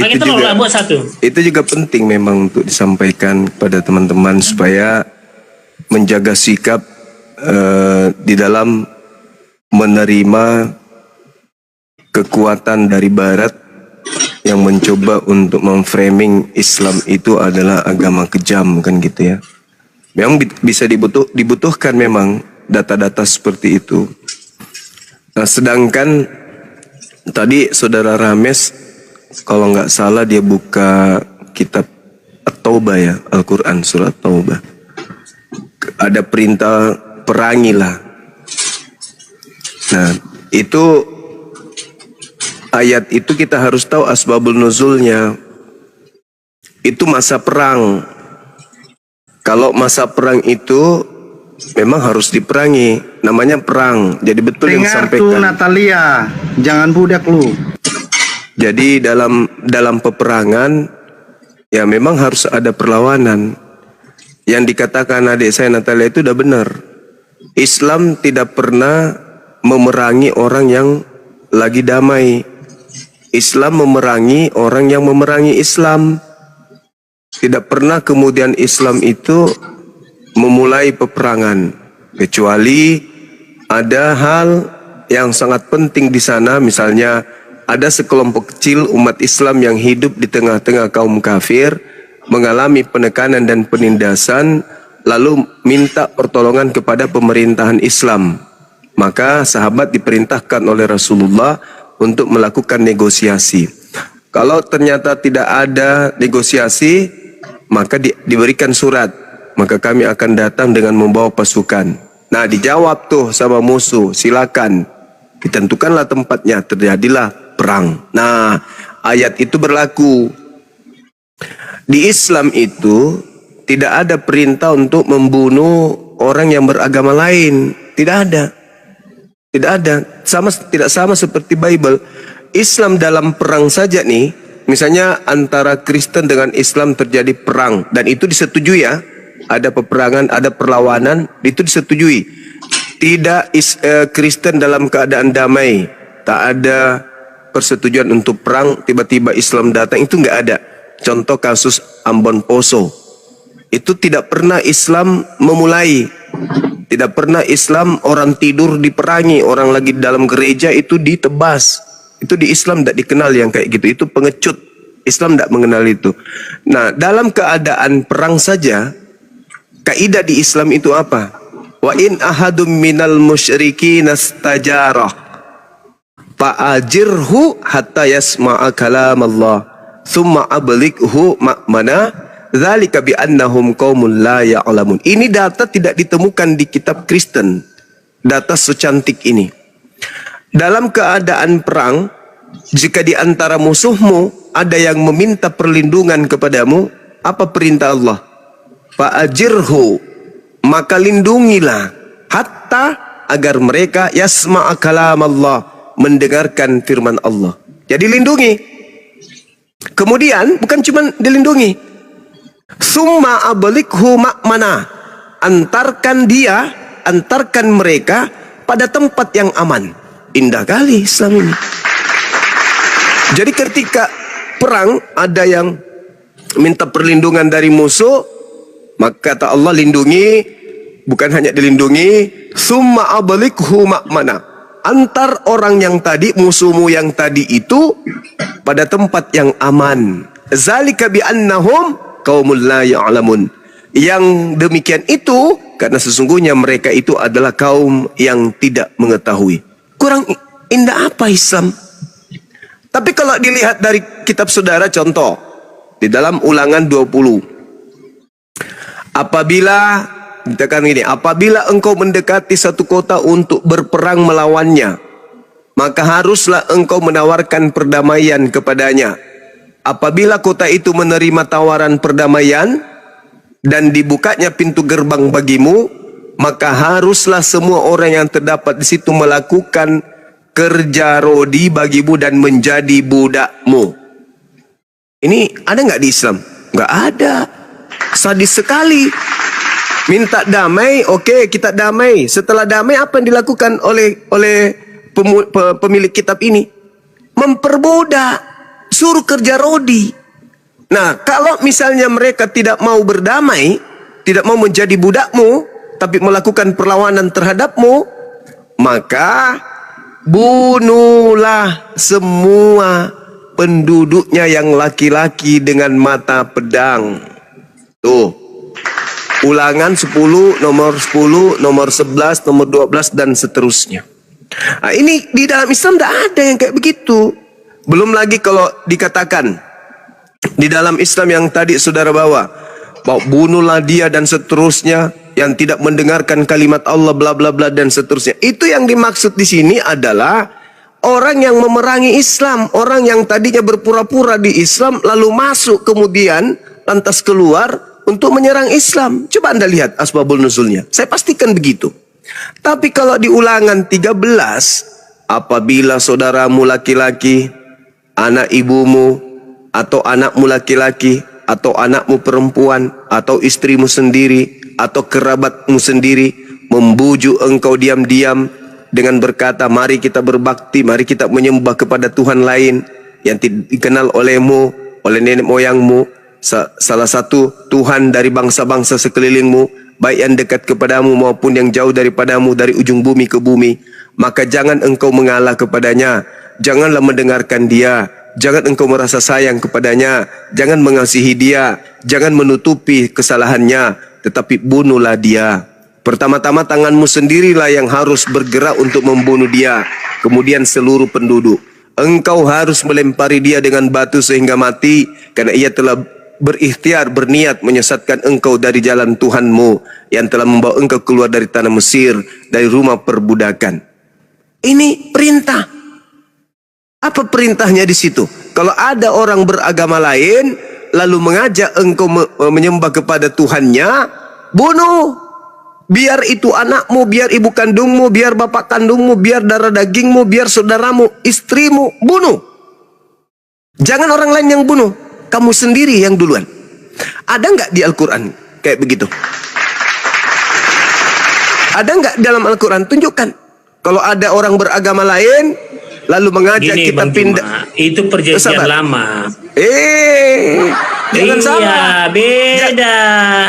itu juga penting memang untuk disampaikan kepada teman-teman supaya menjaga sikap di dalam menerima kekuatan dari Barat yang mencoba untuk memframing Islam itu adalah agama kejam, kan gitu ya. Memang bisa dibutuhkan memang data-data seperti itu. Nah, sedangkan tadi Saudara Rames kalau nggak salah dia buka kitab At-Taubah ya, Al-Quran surat Taubah. Ada perintah perangilah. Nah, itu ayat itu kita harus tahu asbabul nuzulnya. Itu masa perang. Kalau masa perang itu memang harus diperangi, namanya perang. Jadi betul yang disampaikan. Dengar tuh Natalia, jangan budak lu. Jadi dalam peperangan ya memang harus ada perlawanan. Yang dikatakan adik saya Natalia itu udah benar. Islam tidak pernah memerangi orang yang lagi damai. Islam memerangi orang yang memerangi Islam. Tidak pernah kemudian Islam itu memulai peperangan, kecuali ada hal yang sangat penting di sana. Misalnya ada sekelompok kecil umat Islam yang hidup di tengah-tengah kaum kafir, mengalami penekanan dan penindasan, lalu minta pertolongan kepada pemerintahan Islam. Maka sahabat diperintahkan oleh Rasulullah untuk melakukan negosiasi. Kalau ternyata tidak ada negosiasi, maka diberikan surat. Maka kami akan datang dengan membawa pasukan. Nah, dijawab tuh sama musuh, silakan. Ditentukanlah tempatnya, terjadilah perang. Nah, ayat itu berlaku. Di Islam itu tidak ada perintah untuk membunuh orang yang beragama lain. Tidak ada. Tidak ada. Tidak sama seperti Bible. Islam dalam perang saja nih, misalnya antara Kristen dengan Islam terjadi perang, dan itu disetujui ya. Ada peperangan, ada perlawanan, itu disetujui. Tidak Kristen dalam keadaan damai, tak ada persetujuan untuk perang, tiba-tiba Islam datang, itu nggak ada. Contoh kasus Ambon Poso, itu tidak pernah Islam memulai. Tidak pernah Islam orang tidur diperangi, orang lagi dalam gereja itu ditebas. Itu di Islam tidak dikenal yang kayak gitu, itu pengecut. Islam tidak mengenal itu. Nah, dalam keadaan perang saja, kaidah di Islam itu apa? Wa in ahadum minal musyrikin astajarah fa'ajirhu hatta yasma'a kalam Allah thumma ablighu ma'mana dzalika bi annahum qaumun la ya'lamun. Ini data tidak ditemukan di kitab Kristen. Data secantik ini. Dalam keadaan perang, jika di antara musuhmu ada yang meminta perlindungan kepadamu, apa perintah Allah? Fa'ajirhu, maka lindungilah, hatta agar mereka yasma'a kalam Allah, mendengarkan firman Allah. Jadi lindungi. Kemudian bukan cuma dilindungi, summa ablighu ma'mana, antarkan mereka pada tempat yang aman. Indah kali Islam ini. Jadi ketika perang ada yang minta perlindungan dari musuh, maka kata Allah lindungi, bukan hanya dilindungi, summa ablighu ma'mana, antar orang yang tadi, musuhmu yang tadi itu pada tempat yang aman. Zalika bi annahum qaumul la ya'lamun. Yang demikian itu karena sesungguhnya mereka itu adalah kaum yang tidak mengetahui. Kurang indah apa Islam? Tapi kalau dilihat dari kitab saudara, contoh di dalam Ulangan 20, apabila dikatakan gini, apabila engkau mendekati satu kota untuk berperang melawannya, maka haruslah engkau menawarkan perdamaian kepadanya. Apabila kota itu menerima tawaran perdamaian dan dibukanya pintu gerbang bagimu, maka haruslah semua orang yang terdapat di situ melakukan kerja rodi bagimu dan menjadi budakmu. Ini ada nggak di Islam? Nggak ada. Sadis sekali. Minta damai, oke, kita damai. Setelah damai, apa yang dilakukan oleh pemilik kitab ini? Memperbudak, suruh kerja rodi. Nah, kalau misalnya mereka tidak mau berdamai, tidak mau menjadi budakmu, tapi melakukan perlawanan terhadapmu, maka bunuhlah semua penduduknya yang laki-laki dengan mata pedang. Tuh, Ulangan 10, nomor 10, nomor 11, nomor 12, dan seterusnya. Nah, ini di dalam Islam tidak ada yang kayak begitu. Belum lagi kalau dikatakan di dalam Islam yang tadi saudara bawa, bunuhlah dia dan seterusnya, yang tidak mendengarkan kalimat Allah, bla bla bla dan seterusnya. Itu yang dimaksud di sini adalah orang yang memerangi Islam, orang yang tadinya berpura-pura di Islam lalu masuk kemudian lantas keluar untuk menyerang Islam. Coba Anda lihat asbabul nuzulnya. Saya pastikan begitu. Tapi kalau di Ulangan 13, apabila saudaramu laki-laki, anak ibumu, atau anakmu laki-laki, atau anakmu perempuan, atau istrimu sendiri, atau kerabatmu sendiri, membujuk engkau diam-diam, dengan berkata, mari kita berbakti, mari kita menyembah kepada Tuhan lain yang tidak dikenal olehmu, oleh nenek moyangmu, salah satu Tuhan dari bangsa-bangsa sekelilingmu, baik yang dekat kepadamu maupun yang jauh daripadamu, dari ujung bumi ke bumi. Maka jangan engkau mengalah kepadanya, janganlah mendengarkan dia, jangan engkau merasa sayang kepadanya, jangan mengasihi dia, jangan menutupi kesalahannya, tetapi bunuhlah dia. Pertama-tama tanganmu sendirilah yang harus bergerak untuk membunuh dia, kemudian seluruh penduduk. Engkau harus melempari dia dengan batu sehingga mati, karena ia telah berikhtiar, berniat menyesatkan engkau dari jalan Tuhanmu yang telah membawa engkau keluar dari tanah Mesir, dari rumah perbudakan. Ini perintah. Apa perintahnya di situ? Kalau ada orang beragama lain lalu mengajak engkau menyembah kepada Tuhannya, bunuh. Biar itu anakmu, biar ibu kandungmu, biar bapak kandungmu, biar darah dagingmu, biar saudaramu, istrimu, bunuh. Jangan orang lain yang bunuh, kamu sendiri yang duluan. Ada nggak di Al-Quran kayak begitu? Ada nggak dalam Al-Quran? Tunjukkan. Kalau ada orang beragama lain lalu mengajak Gini, kita Bang pindah, Juma, itu perjanjian lama. Jangan salah. Beda.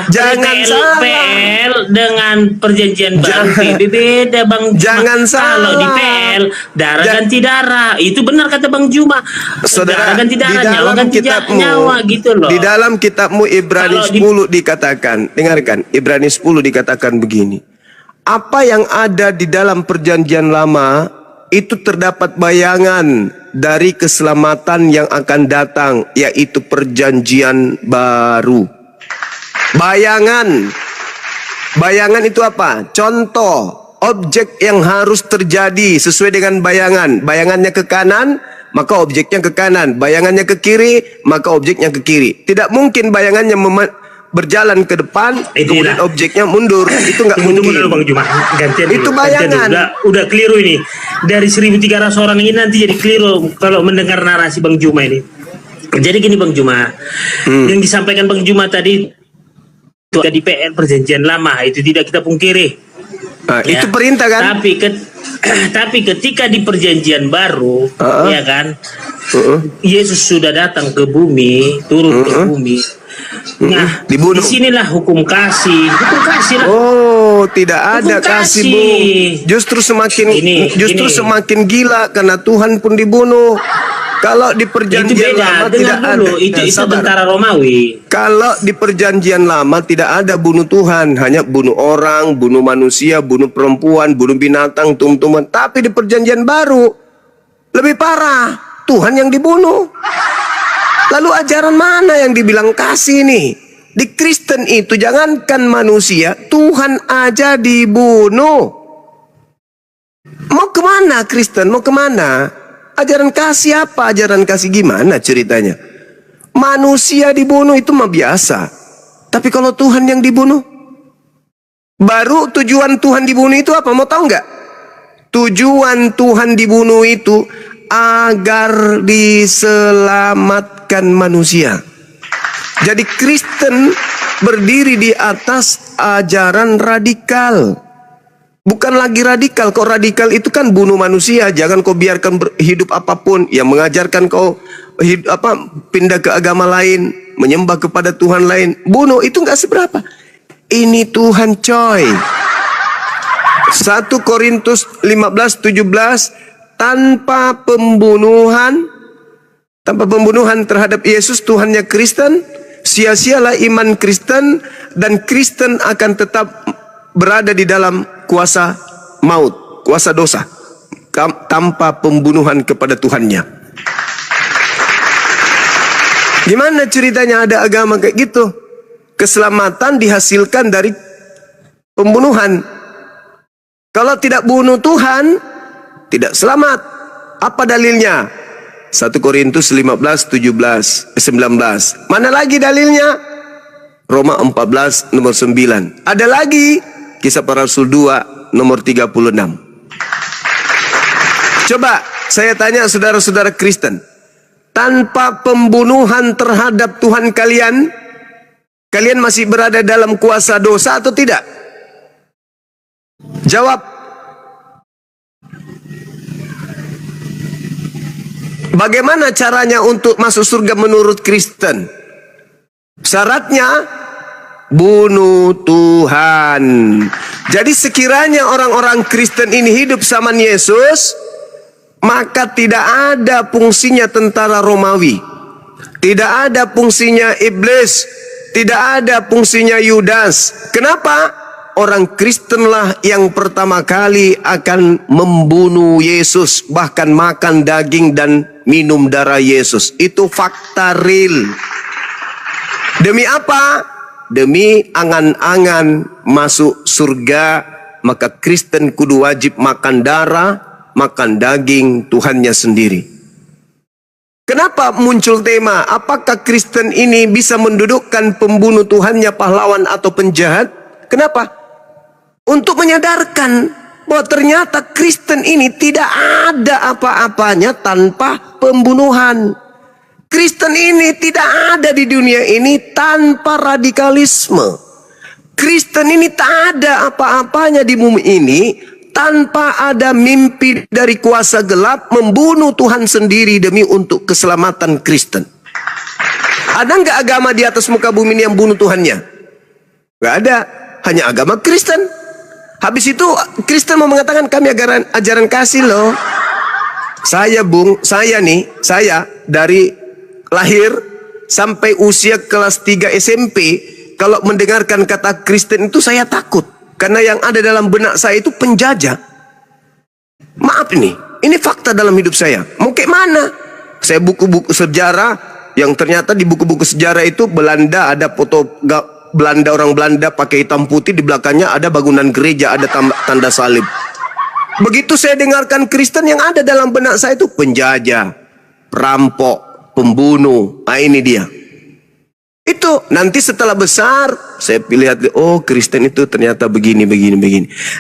Jangan salah. PL dengan perjanjian baru beda, Bang Juma. Jangan salah. Kalau di PL darah ganti darah, itu benar kata Bang Juma. Saudara, darah ganti darah, di dalam nyawa ganti kitabmu, nyawa gitu loh. Di dalam kitabmu Ibrani 10 dikatakan, dengarkan, Ibrani 10 dikatakan begini. Apa yang ada di dalam perjanjian lama itu terdapat bayangan dari keselamatan yang akan datang, yaitu perjanjian baru. Bayangan. Bayangan itu apa? Contoh, objek yang harus terjadi sesuai dengan bayangan. Bayangannya ke kanan, maka objeknya ke kanan. Bayangannya ke kiri, maka objeknya ke kiri. Tidak mungkin bayangannya berjalan ke depan, kemudian objeknya mundur. Itu nggak mungkin. Tunggu dulu Bang Juma, gantian Itu dulu, bayangan. gantian dulu. Udah keliru ini. Dari 1.300 orang ini nanti jadi keliru kalau mendengar narasi Bang Juma ini. Jadi gini Bang Juma, yang disampaikan Bang Juma tadi itu ada di PL perjanjian lama, itu tidak kita pungkiri. Nah, itu perintah kan? Tapi ketika di perjanjian baru, ya kan, Yesus sudah datang ke bumi, turun ke bumi. Nah, dibunuh. Disinilah hukum kasih lah. Oh, tidak ada Hukum kasih, kasih. Bung. Justru semakin gila karena Tuhan pun dibunuh. Kalau di Itu perjanjian beda, lama dengar tidak dulu, ada. itu Sabar. tentara Romawi. Kalau di perjanjian lama tidak ada bunuh Tuhan, hanya bunuh orang, bunuh manusia, bunuh perempuan, bunuh binatang, tumbuhan. Tapi di perjanjian baru lebih parah, Tuhan yang dibunuh. Lalu ajaran mana yang dibilang kasih nih? Di Kristen itu jangankan manusia, Tuhan aja dibunuh. Mau kemana Kristen? Mau kemana? Ajaran kasih apa? Ajaran kasih gimana ceritanya? Manusia dibunuh itu mah biasa. Tapi kalau Tuhan yang dibunuh, baru tujuan Tuhan dibunuh itu apa? Mau tahu nggak? Tujuan Tuhan dibunuh itu agar diselamatkan manusia. Jadi Kristen berdiri di atas ajaran radikal. Bukan lagi radikal. Kok radikal itu kan bunuh manusia. Jangan kau biarkan hidup apapun. Yang mengajarkan kau pindah ke agama lain, menyembah kepada Tuhan lain, bunuh, itu nggak seberapa. Ini Tuhan coy. 1 Korintus 15:17, tanpa pembunuhan terhadap Yesus Tuhannya Kristen, sia-sialah iman Kristen, dan Kristen akan tetap berada di dalam kuasa maut, kuasa dosa, tanpa pembunuhan kepada Tuhannya. Gimana ceritanya ada agama kayak gitu? Keselamatan dihasilkan dari pembunuhan. Kalau tidak bunuh Tuhan, tidak selamat. Apa dalilnya? 1 Korintus 15:19. Mana lagi dalilnya? Roma 14 nomor 9. Ada lagi Kisah Para Rasul 2 nomor 36. Coba saya tanya saudara-saudara Kristen, tanpa pembunuhan terhadap Tuhan kalian, kalian masih berada dalam kuasa dosa atau tidak? Jawab. Bagaimana caranya untuk masuk surga menurut Kristen? Syaratnya bunuh Tuhan. Jadi sekiranya orang-orang Kristen ini hidup zaman Yesus, maka tidak ada fungsinya tentara Romawi, tidak ada fungsinya iblis, tidak ada fungsinya Yudas. Kenapa? Orang Kristenlah yang pertama kali akan membunuh Yesus, bahkan makan daging dan minum darah Yesus. Itu fakta real. Demi apa? Demi angan-angan masuk surga, maka Kristen kudu wajib makan darah, makan daging Tuhannya sendiri. Kenapa muncul tema, apakah Kristen ini bisa mendudukkan pembunuh Tuhannya, pahlawan atau penjahat? Kenapa? Untuk menyadarkan bahwa ternyata Kristen ini tidak ada apa-apanya tanpa pembunuhan. Kristen ini tidak ada di dunia ini tanpa radikalisme. Kristen ini tak ada apa-apanya di bumi ini tanpa ada mimpi dari kuasa gelap membunuh Tuhan sendiri demi untuk keselamatan Kristen. Ada nggak agama di atas muka bumi ini yang bunuh Tuhannya? Nggak ada, hanya agama Kristen. Habis itu Kristen mau mengatakan kami ajaran kasih loh. Saya dari lahir sampai usia kelas 3 SMP, kalau mendengarkan kata Kristen itu saya takut. Karena yang ada dalam benak saya itu penjajah. Maaf ini fakta dalam hidup saya. Mau kayak mana? Saya buku-buku sejarah, yang ternyata di buku-buku sejarah itu Belanda ada foto Belanda, orang Belanda pakai hitam putih, di belakangnya ada bangunan gereja, ada tanda salib. Begitu saya dengarkan Kristen, yang ada dalam benak saya itu penjajah, perampok, pembunuh. Nah ini dia. Itu nanti setelah besar saya lihat, oh Kristen itu ternyata begini.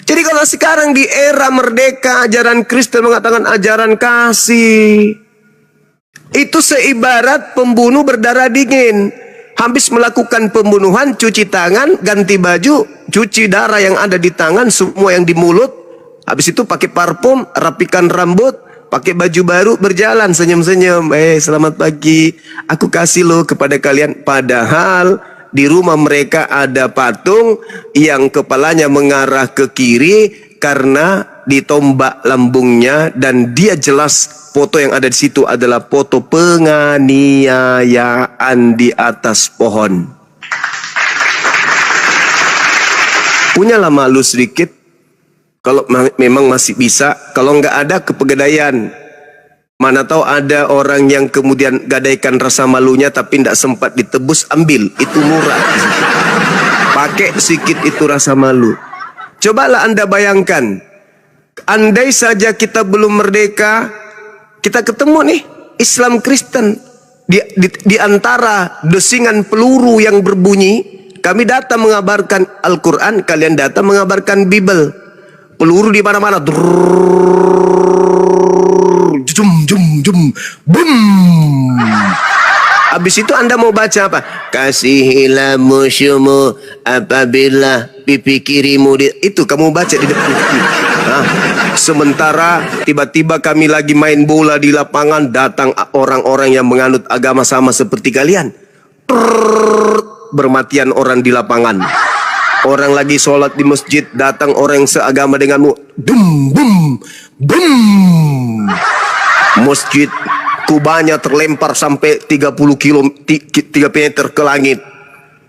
Jadi kalau sekarang di era merdeka, ajaran Kristen mengatakan ajaran kasih, itu seibarat pembunuh berdarah dingin. Habis melakukan pembunuhan, cuci tangan, ganti baju, cuci darah yang ada di tangan, semua yang di mulut. Habis itu pakai parfum, rapikan rambut, pakai baju baru, berjalan senyum-senyum. Selamat pagi, aku kasih loh kepada kalian. Padahal di rumah mereka ada patung yang kepalanya mengarah ke kiri karena ditombak lambungnya, dan dia jelas foto yang ada di situ adalah foto penganiayaan di atas pohon. Punyalah malu sedikit kalau memang masih bisa. Kalau nggak ada kepegadaian. Mana tahu ada orang yang kemudian gadaikan rasa malunya tapi tidak sempat ditebus, ambil, itu murah. Pakai sedikit itu rasa malu. Cobalah Anda bayangkan, andai saja kita belum merdeka, kita ketemu nih Islam Kristen di antara desingan peluru yang berbunyi. Kami datang mengabarkan Al-Quran, kalian datang mengabarkan Bible. Peluru di mana-mana, jum, bum. Habis itu Anda mau baca apa? Kasihilah musuhmu apabila pipi kirimu itu kamu baca di depan. Sementara tiba-tiba kami lagi main bola di lapangan, datang orang-orang yang menganut agama sama seperti kalian. Bermatian orang di lapangan. Orang lagi sholat di masjid, datang orang yang seagama denganmu. Bum, bum, bum. Masjid kubahnya terlempar sampai 3 meter ke langit.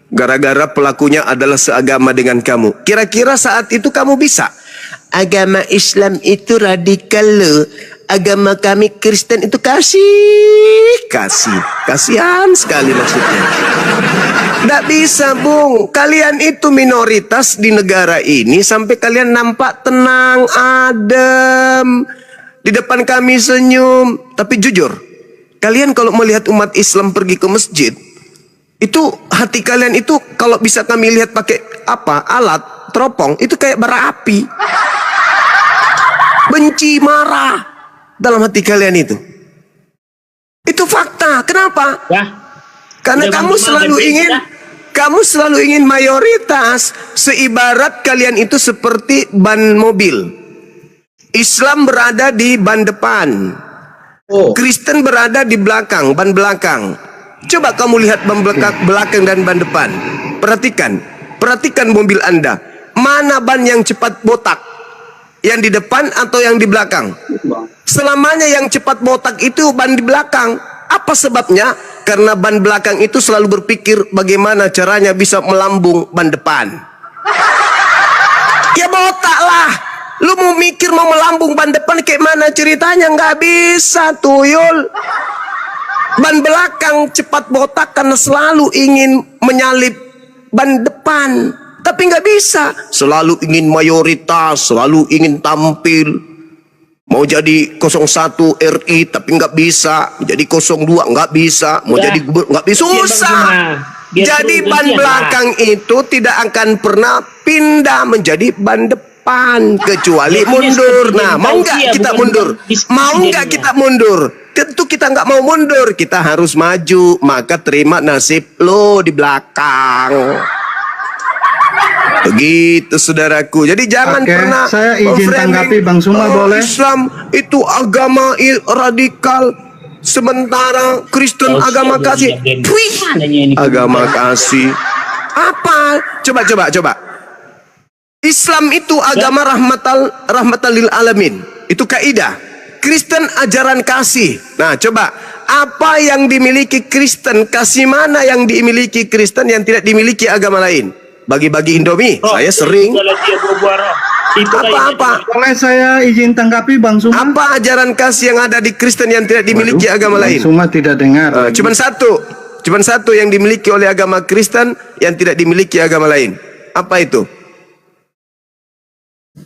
Gara-gara pelakunya adalah seagama dengan kamu. Kira-kira saat itu kamu bisa? Agama Islam itu radikal loh. Agama kami Kristen itu kasihan sekali maksudnya. Tidak bisa Bung. Kalian itu minoritas di negara ini sampai kalian nampak tenang, adem. Di depan kami senyum. Tapi jujur, kalian kalau melihat umat Islam pergi ke masjid, itu hati kalian itu kalau bisa kami lihat pakai alat teropong, itu kayak bara api. Benci, marah dalam hati kalian itu. Itu fakta. Kenapa? Ya. Karena kamu selalu ingin mayoritas. Seibarat kalian itu seperti ban mobil. Islam berada di ban depan, Kristen berada di belakang, ban belakang. Coba kamu lihat ban belakang dan ban depan. Perhatikan mobil Anda. Mana ban yang cepat botak? Yang di depan atau yang di belakang? Selamanya yang cepat botak itu ban di belakang. Apa sebabnya? Karena ban belakang itu selalu berpikir bagaimana caranya bisa melambung ban depan. Ya botak lah. Lu mau mikir mau melambung ban depan kayak mana ceritanya? Nggak bisa, tuyul. Ban belakang cepat botak karena selalu ingin menyalip ban depan. Tapi nggak bisa. Selalu ingin mayoritas, selalu ingin tampil. Mau jadi 01 RI tapi nggak bisa. Jadi 02 nggak bisa. Mau jadi nggak bisa. Susah. Jadi ban belakang itu tidak akan pernah pindah menjadi ban depan. Kecuali mundur. Nah, mau nggak kita mundur? Mau nggak kita mundur? Tentu kita nggak mau mundur, kita harus maju. Maka terima nasib lo di belakang. Begitu saudaraku. Jadi jangan pernah saya izin tanggapi Bang Suma, boleh? Islam itu agama radikal, sementara Kristen agama kasih. Agama kasih. Apa? Coba. Islam itu agama rahmatan lil alamin. Itu kaidah. Kristen ajaran kasih. Nah, coba apa yang dimiliki Kristen, kasih mana yang dimiliki Kristen yang tidak dimiliki agama lain? Bagi-bagi Indomie, saya sering. Apa? Boleh saya izin tanggapi Bang Suma? Apa ajaran kasih yang ada di Kristen yang tidak dimiliki agama lain? Bang Suma tidak dengar. Cuman satu yang dimiliki oleh agama Kristen yang tidak dimiliki agama lain. Apa itu?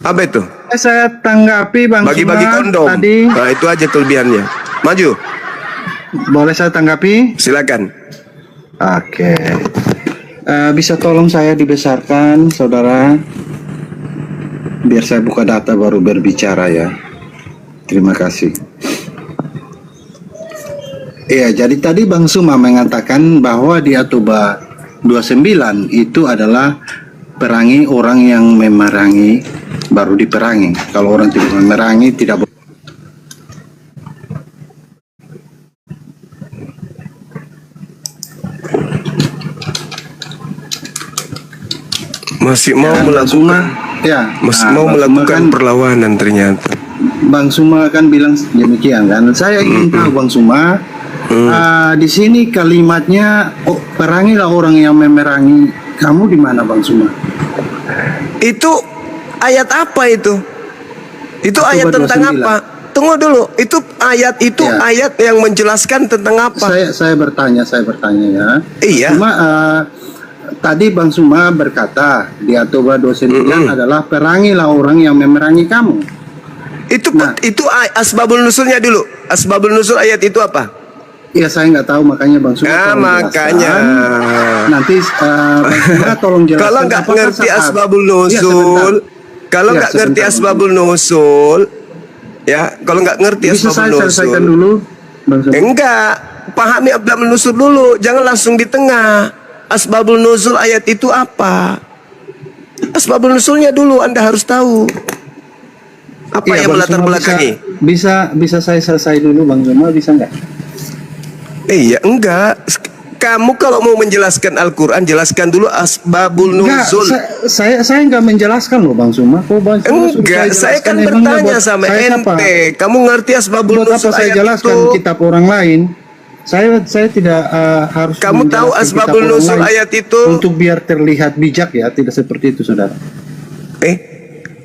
Apa itu? Saya tanggapi Bang Bagi-bagi Suma kondom. tadi. Nah, itu aja kelebihannya. Maju. Boleh saya tanggapi? Silakan. Oke. Bisa tolong saya dibesarkan, saudara? Biar saya buka data baru berbicara ya. Terima kasih. Iya, jadi tadi Bang Suma mengatakan bahwa di Atuba 29 itu adalah perangi orang yang memerangi baru diperangi. Kalau orang tidak memerangi tidak boleh. Masih mau melakukan melakukan perlawanan ternyata. Bang Suma kan bilang demikian kan. Saya ingin tahu Bang Suma, di sini kalimatnya perangilah orang yang memerangi kamu di mana Bang Suma? Itu ayat apa itu? Itu ayat tentang 29. Apa? Tunggu dulu. Itu ayat ayat yang menjelaskan tentang apa? Saya bertanya ya. Iya. Cuma tadi Bang Suma berkata di Atuba 29 adalah perangilah orang yang memerangi kamu. Itu asbabul nusulnya dulu. Asbabul nusul ayat itu apa? Ya saya nggak tahu, makanya Bang Suma makanya nanti Bang Suma tolong jelaskan. Kalau nggak ngerti asbabul nusul, kalau nggak ngerti bisa asbabul nusul, selesaikan dulu Bang Suma. Enggak, pahami asbabul nusul dulu, jangan langsung di tengah. Asbabul nuzul ayat itu apa? Asbabul nuzulnya dulu Anda harus tahu. Apa yang melatar belakangi? Bisa saya selesai dulu Bang Suma, bisa nggak? Iya, enggak. Kamu kalau mau menjelaskan Al-Quran, jelaskan dulu asbabul nuzul. Saya nggak menjelaskan loh Bang Suma. Enggak, saya kan bertanya sama ente. Kamu ngerti asbabul nuzul saya ayat jelaskan itu? Kitab orang lain. Saya tidak harus. Kamu tahu asbabul nuzul ayat itu? Untuk biar terlihat bijak ya, tidak seperti itu saudara.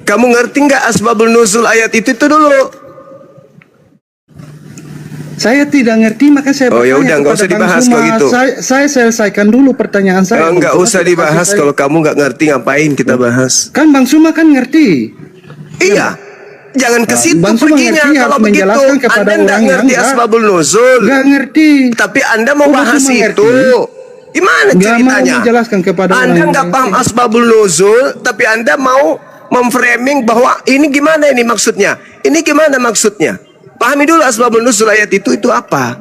Kamu ngerti nggak asbabul nuzul ayat itu dulu? Saya tidak ngerti, maka saya bertanya. Ya udah, nggak usah dibahas kalau gitu. Saya selesaikan dulu pertanyaan saya. Nggak usah dibahas kalau kamu nggak ngerti, ngapain kita bahas? Kan Bang Suma kan ngerti. Iya. Jangan ke situ Bang Suma perginya. ngerti, Kalau harus begitu menjelaskan kepada Anda nggak orang ngerti yang asbabul nuzul. Nggak ngerti. Tapi Anda mau Bang bahas Suma itu. Gimana Nggak ceritanya? mau menjelaskan kepada Anda orang nggak yang paham asbabul nuzul, tapi Anda mau memframing bahwa ini gimana ini maksudnya? Ini gimana maksudnya? Pahami dulu asbabul nuzul ayat itu apa?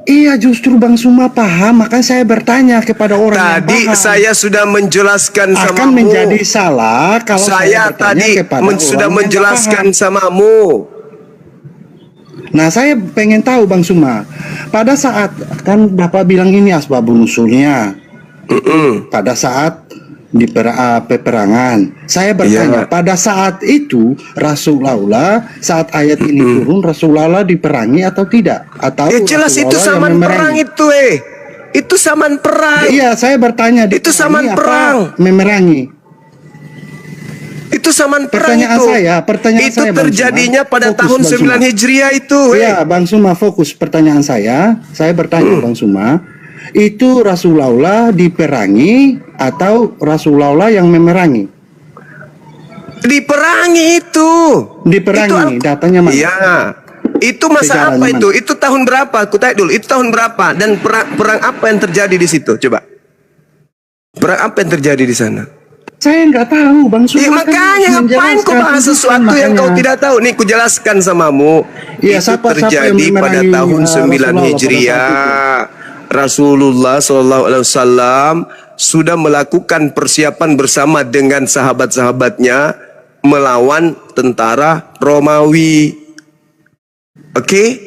Iya, justru Bang Suma paham, makanya saya bertanya kepada orang yang paham. Tadi saya sudah menjelaskan samamu. Akan menjadi salah kalau saya tadi sudah menjelaskan samamu. Nah, saya pengen tahu Bang Suma, pada saat kan Bapak bilang ini asbabun nusulnya, pada saat di peperangan, saya bertanya, pada saat itu Rasulullah saat ayat ini turun, Rasulullah diperangi atau tidak? Atau jelas itu Rasulullah zaman perang itu, itu zaman perang. Iya, saya bertanya, Itu zaman perang. Memerangi. Itu zaman perang Pertanyaan itu. pertanyaan itu saya, Bang terjadinya Suma. pada Fokus, tahun Bang 9 Suma. Hijriah itu. Iya, Bang Suma, fokus pertanyaan saya. Saya bertanya, Bang Suma, itu Rasulullah diperangi atau Rasulullah yang memerangi? Diperangi itu. Diperangi, datanya mana? Iya. Itu masa Sejarahnya apa itu? mana? Itu tahun berapa? Aku tanya dulu. Itu tahun berapa? Dan perang apa yang terjadi di situ? Coba. Perang apa yang terjadi di sana? Saya nggak tahu, Bang Suma. Ya, makanya ngapain kau bahas sesuatu yang kau tidak tahu? Nih, ku jelaskan samamu. Iya, itu siapa terjadi yang pada memerangi, tahun 9 Rasulullah Hijriah. Rasulullah SAW sudah melakukan persiapan bersama dengan sahabat-sahabatnya melawan tentara Romawi. Oke?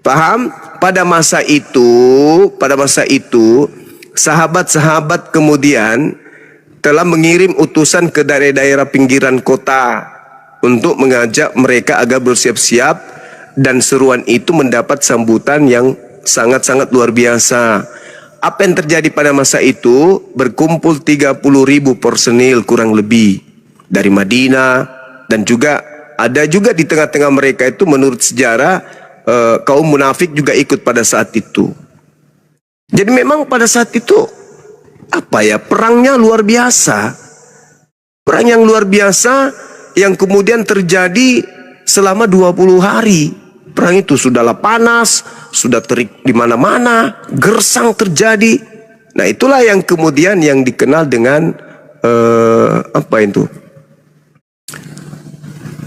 Paham? Pada masa itu, sahabat-sahabat kemudian telah mengirim utusan ke daerah-daerah pinggiran kota untuk mengajak mereka agar bersiap-siap, dan seruan itu mendapat sambutan yang sangat-sangat luar biasa. Apa yang terjadi pada masa itu? Berkumpul 30.000 personil kurang lebih dari Madinah, dan juga ada juga di tengah-tengah mereka itu menurut sejarah kaum munafik juga ikut pada saat itu. Jadi memang pada saat itu perangnya luar biasa. Perang yang luar biasa yang kemudian terjadi selama 20 hari. Perang itu sudahlah panas, sudah terik di mana-mana, gersang terjadi. Nah, itulah yang kemudian yang dikenal dengan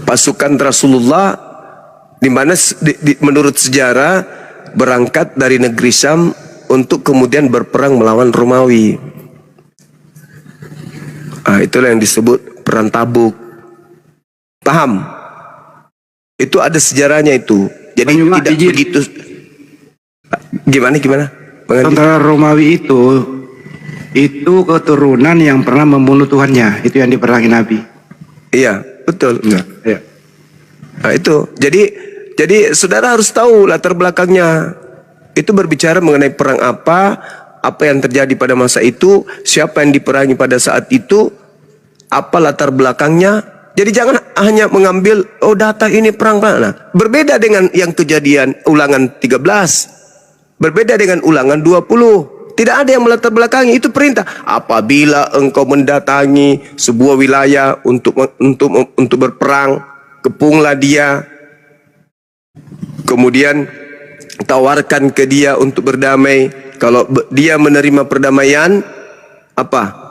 pasukan Rasulullah, di mana menurut sejarah berangkat dari negeri Syam untuk kemudian berperang melawan Romawi. Itulah yang disebut perang Tabuk. Paham? Itu ada sejarahnya itu. Jadi tidak begitu. Gimana? Tentara Romawi itu keturunan yang pernah membunuh Tuhannya. Itu yang diperangi Nabi. Iya, betul. Iya. Nah, itu. Jadi saudara harus tahu latar belakangnya. Itu berbicara mengenai perang apa yang terjadi pada masa itu, siapa yang diperangi pada saat itu, apa latar belakangnya. Jadi jangan hanya mengambil data ini perang. Nah, berbeda dengan yang kejadian Ulangan 13. Berbeda dengan Ulangan 20. Tidak ada yang melatar belakangi, itu perintah. Apabila engkau mendatangi sebuah wilayah untuk berperang, kepunglah dia. Kemudian tawarkan ke dia untuk berdamai. Kalau dia menerima perdamaian, apa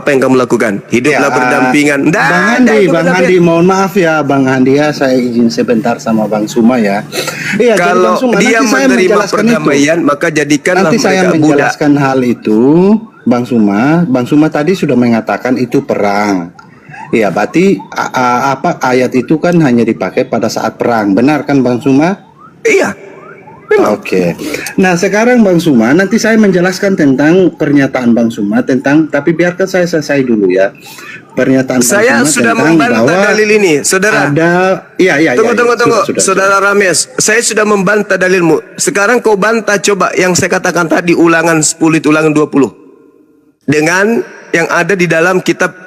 yang kamu lakukan? Hiduplah berdampingan. Bang Handi, mohon maaf ya Bang Handi ya, saya izin sebentar sama Bang Suma ya. Iya, kalau Suma, dia menerima perdamaian, maka jadikanlah nanti saya menjelaskan hal itu, Bang Suma. Bang Suma tadi sudah mengatakan itu perang. Iya, berarti ayat itu kan hanya dipakai pada saat perang. Benar kan Bang Suma? Iya. Oke. Nah, sekarang Bang Suma, nanti saya menjelaskan tentang pernyataan Bang Suma tapi biarkan saya selesai dulu ya. Pernyataan saya Bang Suma sudah membantah dalil ini, saudara. Tunggu. Saudara Rames, saya sudah membantah dalilmu. Sekarang kau bantah coba yang saya katakan tadi, Ulangan 10 itu Ulangan 20. Dengan yang ada di dalam kitab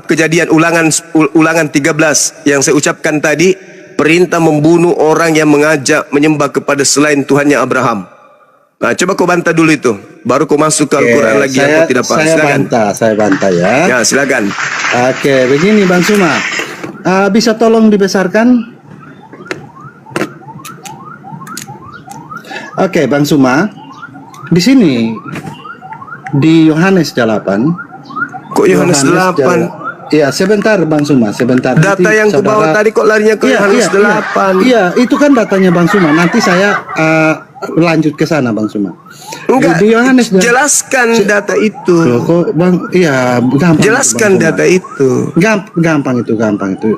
Kejadian Ulangan 13 yang saya ucapkan tadi, perintah membunuh orang yang mengajak menyembah kepada selain Tuhannya Abraham. Nah, coba kau bantah dulu itu, baru kau masuk ke Al-Quran lagi. Aku tidak paham. Saya bantah ya. Ya, silakan. Oke, begini Bang Suma, bisa tolong dibesarkan? Oke, Bang Suma, di sini di Yohanes 8. Kok Yohanes 8? Iya, sebentar Bang Suma, sebentar. Data nanti yang kubawa tadi kok larinya ke Yohanes 8? Iya, itu kan datanya Bang Suma. Nanti saya lanjut ke sana Bang Suma. Enggak, Di Yohanes jelaskan data itu. Loh, kok Bang, iya gampang. Jelaskan Bang Suma. data itu. Gampang itu.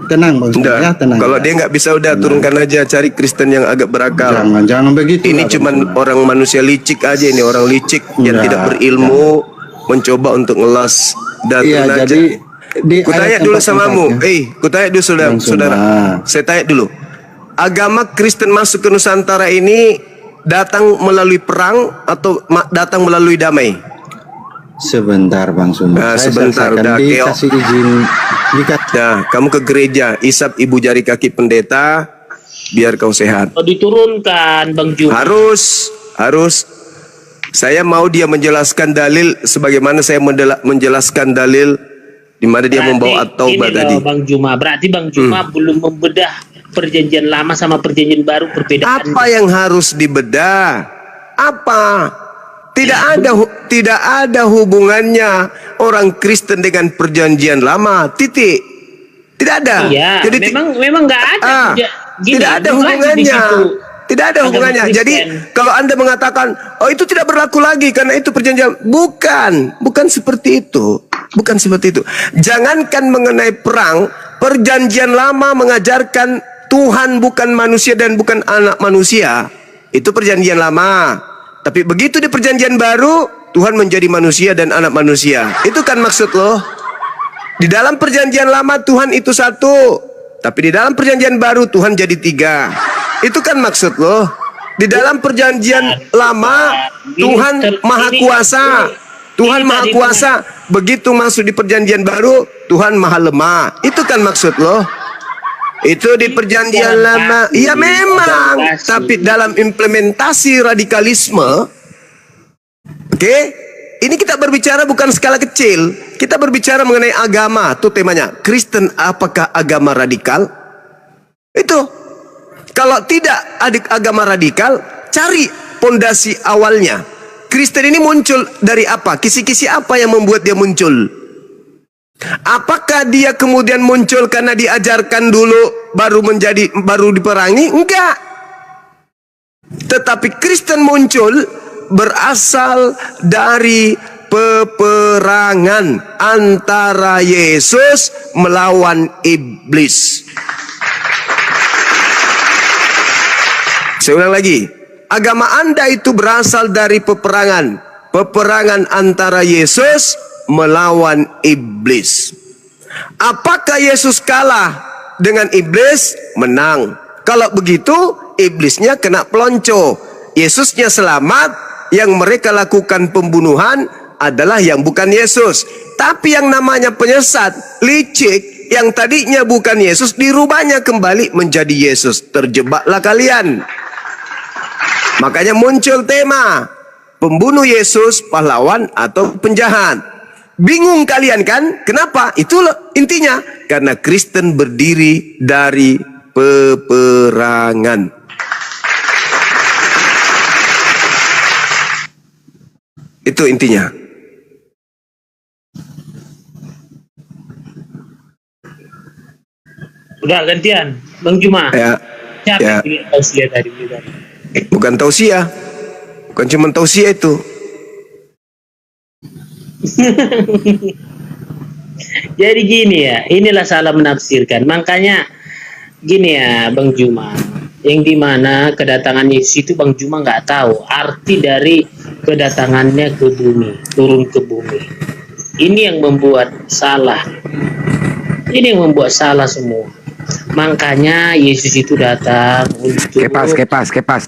Tenang Bang Suma, Enggak. ya, tenang. Kalau dia nggak bisa, udah turunkan aja, cari Kristen yang agak berakal. Jangan begitu. Ini lah, Bang cuman Suma. orang manusia licik aja, ini orang licik yang Enggak, tidak berilmu, mencoba untuk ngelas data Iya, aja. jadi di Kutanya ayat dulu 4 samamu, kutanya dulu Bang Suma. saudara. Saya tanya dulu. Agama Kristen masuk ke Nusantara ini datang melalui perang atau datang melalui damai? Sebentar Bang Suma. Saya Sebentar, selesaikan. udah, Dikasih izin. Nah, kamu ke gereja, isap ibu jari kaki pendeta, biar kau sehat. Oh, diturunkan Bang Juma. Harus. Saya mau dia menjelaskan dalil sebagaimana saya menjelaskan dalil di mana dia membawa at-taubah tadi. Bang Juma, berarti Bang Juma belum membedah perjanjian lama sama perjanjian baru, perbedaan. Apa yang harus dibedah? Apa? Tidak ada hubungannya orang Kristen dengan perjanjian lama. Titik. Tidak ada. Iya, Jadi memang nggak ada. tidak ada hubungannya. Tidak ada hubungannya. Kristen. Jadi kalau Anda mengatakan, oh itu tidak berlaku lagi karena itu perjanjian, bukan seperti itu. Bukan seperti itu. Jangankan mengenai perang, perjanjian lama mengajarkan Tuhan bukan manusia dan bukan anak manusia. Itu perjanjian lama. Tapi begitu di perjanjian baru, Tuhan menjadi manusia dan anak manusia. Itu kan maksud lo. Di dalam perjanjian lama Tuhan itu satu. Tapi di dalam perjanjian baru Tuhan jadi tiga. Itu kan maksud lo. Di dalam perjanjian lama Tuhan maha kuasa. Tuhan maha kuasa. Begitu masuk di perjanjian baru Tuhan maha lemah. Itu kan maksud lo. Itu di perjanjian lama. Ya memang. Tapi dalam implementasi radikalisme, oke, ini kita berbicara bukan skala kecil. Kita berbicara mengenai agama. Itu temanya. Kristen apakah agama radikal? Itu. Kalau tidak agama radikal, cari pondasi awalnya. Kristen ini muncul dari apa? Kisi-kisi apa yang membuat dia muncul? Apakah dia kemudian muncul karena diajarkan dulu baru diperangi? Enggak. Tetapi Kristen muncul berasal dari peperangan antara Yesus melawan iblis. Saya ulang lagi. Agama Anda itu berasal dari peperangan antara Yesus melawan iblis. Apakah Yesus kalah dengan iblis? Menang. Kalau begitu, iblisnya kena pelonco. Yesusnya selamat, yang mereka lakukan pembunuhan adalah yang bukan Yesus. Tapi yang namanya penyesat, licik, yang tadinya bukan Yesus, dirubahnya kembali menjadi Yesus. Terjebaklah kalian. Makanya muncul tema pembunuh Yesus, pahlawan atau penjahat. Bingung kalian kan? Kenapa? Itulah intinya. Karena Kristen berdiri dari peperangan. Itu intinya. Udah gantian, Bang Juma. Ya. Siapa Ya. yang tausiah tadi? Bukan tausiah. Bukan cuma tausiah itu. Jadi gini ya, inilah salah menafsirkan. Makanya gini ya, Bang Juma, yang dimana kedatangan Yesus itu Bang Juma nggak tahu arti dari kedatangannya ke bumi, turun ke bumi. Ini yang membuat salah. Ini yang membuat salah semua. Makanya Yesus itu datang untuk Kepas,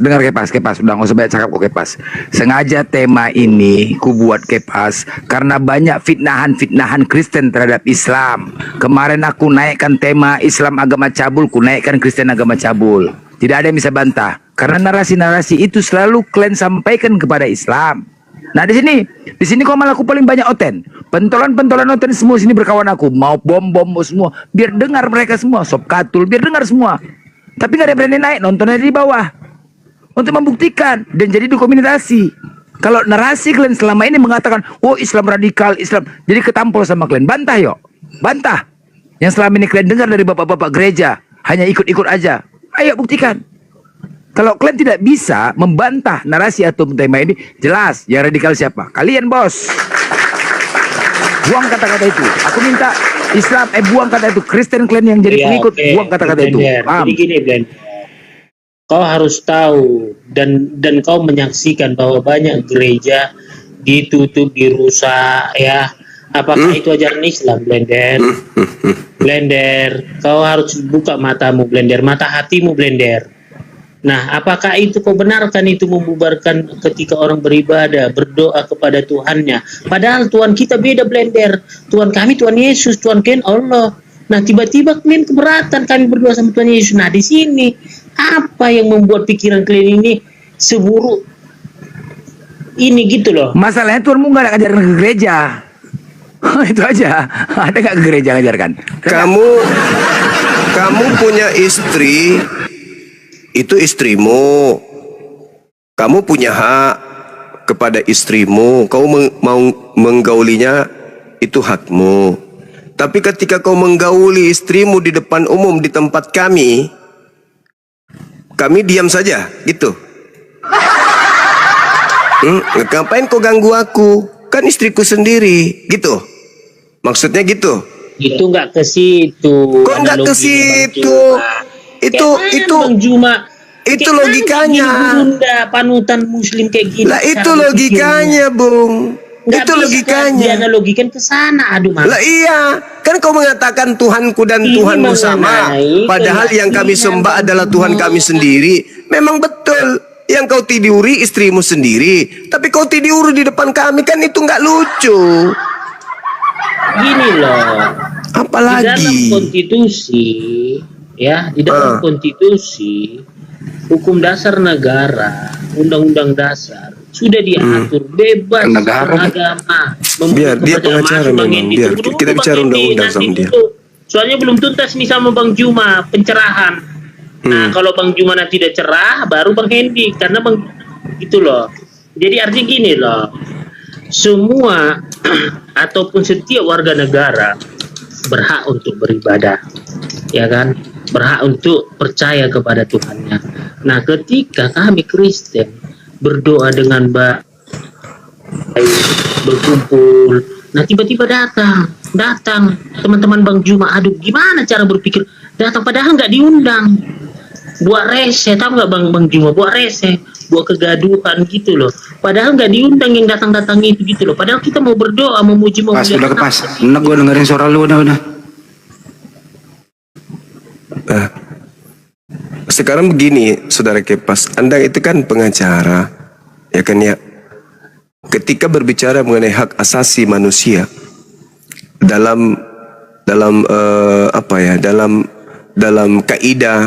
dengar kepas, udah nggak usah banyak cakap kok kepas. Sengaja tema ini ku buat kepas karena banyak fitnahan Kristen terhadap Islam. Kemarin aku naikkan tema Islam agama cabul, ku naikkan Kristen agama cabul. Tidak ada yang bisa bantah karena narasi-narasi itu selalu kalian sampaikan kepada Islam. Nah di sini kok malah aku paling banyak oten. Pentolan oten semua sini berkawan aku. Mau bom semua. Biar dengar mereka semua. Sob katul, biar dengar semua. Tapi gak ada yang berani naik, nontonnya di bawah. Untuk membuktikan dan jadi dokumentasi. Kalau narasi kalian selama ini mengatakan, oh Islam radikal, Islam. Jadi ketampol sama kalian. Bantah yuk. Bantah. Yang selama ini kalian dengar dari bapak-bapak gereja. Hanya ikut-ikut aja. Ayo buktikan. Kalau kalian tidak bisa membantah narasi atau tema ini, jelas yang radikal siapa? Kalian, bos. Buang kata-kata itu. Aku minta Islam, buang kata itu. Kristen kalian yang jadi pengikut, buang kata-kata itu. Paham? Jadi gini, Blender. Kau harus tahu dan kau menyaksikan bahwa banyak gereja ditutup, dirusak, ya. Apakah itu ajaran Islam, Blender? Blender, kau harus buka matamu, Blender, mata hatimu, Blender. Nah, apakah itu kau benarkan itu membubarkan ketika orang beribadah, berdoa kepada Tuhannya? Padahal Tuhan kita beda, Blender. Tuhan kami Tuhan Yesus, Tuhan kalian Allah. Nah, tiba-tiba kalian keberatan kami berdoa sama Tuhan Yesus. Nah, di sini apa yang membuat pikiran kalian ini seburuk ini gitu loh? Masalahnya Tuhanmu nggak ngajarin ke gereja. Itu aja. Ada nggak ke gereja ngajarkan? Kamu punya istri, itu istrimu. Kamu punya hak kepada istrimu. Kau mau menggaulinya, itu hakmu. Tapi ketika kau menggauli istrimu di depan umum di tempat kami diam saja, gitu. Ngapain kau ganggu aku? Kan istriku sendiri, gitu. Maksudnya gitu. Itu nggak ke situ. Kok nggak ke situ? Itu Bang Juma. Itu logikanya. Bunda panutan Muslim kayak gini. Lah itu logikanya, Bung. Nggak itu bisa logikanya. dianalogikan ke sana, aduh mas. Lah iya, kan kau mengatakan Tuhanku dan Tuhanmu sama. Padahal yang kami sembah adalah Tuhan kami sendiri. Memang betul. Yang kau tiduri istrimu sendiri. Tapi kau tidur di depan kami, kan itu nggak lucu. Gini loh. Apalagi? Di dalam konstitusi, ya, di dalam konstitusi, hukum dasar negara, undang-undang dasar sudah diatur bebas agama. Biar dia pengacara memang. Biar kita bicara undang-undang sama dia. Soalnya belum tuntas nih sama Bang Juma pencerahan. Nah, kalau Bang Juma nanti tidak cerah, baru Bang Hendi. Karena Bang itu loh. Jadi artinya gini loh. Semua ataupun setiap warga negara berhak untuk beribadah, ya kan? Berhak untuk percaya kepada Tuhannya. Nah, ketika kami Kristen berdoa dengan baik, berkumpul, nah tiba-tiba datang teman-teman Bang Juma, aduh gimana cara berpikir, datang padahal nggak diundang, buat rese, tahu nggak Bang Juma, buat rese, buat kegaduhan gitu loh, padahal nggak diundang yang datang itu gitu loh, padahal kita mau berdoa, memuji, Pas udah kepas, enak gue dengerin suara lu udah. Sekarang begini, saudara Kepas, Anda itu kan pengacara, ya kan ya. Ketika berbicara mengenai hak asasi manusia dalam kaidah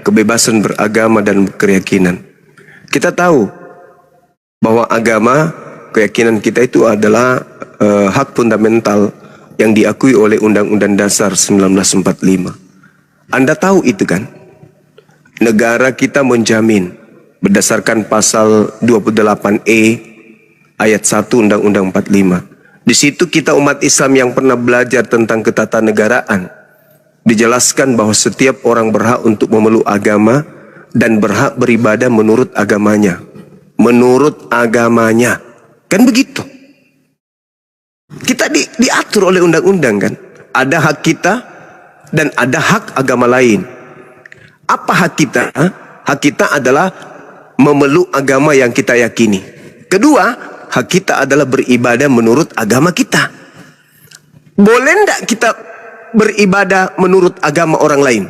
kebebasan beragama dan keyakinan, kita tahu bahwa agama, keyakinan kita itu adalah hak fundamental yang diakui oleh Undang-Undang Dasar 1945. Anda tahu itu kan? Negara kita menjamin berdasarkan pasal 28E ayat 1 Undang-Undang 45. Di situ kita umat Islam yang pernah belajar tentang ketatanegaraan dijelaskan bahwa setiap orang berhak untuk memeluk agama dan berhak beribadah menurut agamanya. Menurut agamanya. Kan begitu. Kita diatur oleh undang-undang kan. Ada hak kita dan ada hak agama lain. Apa hak kita? Hak kita adalah memeluk agama yang kita yakini. Kedua, hak kita adalah beribadah menurut agama kita. Boleh enggak kita beribadah menurut agama orang lain?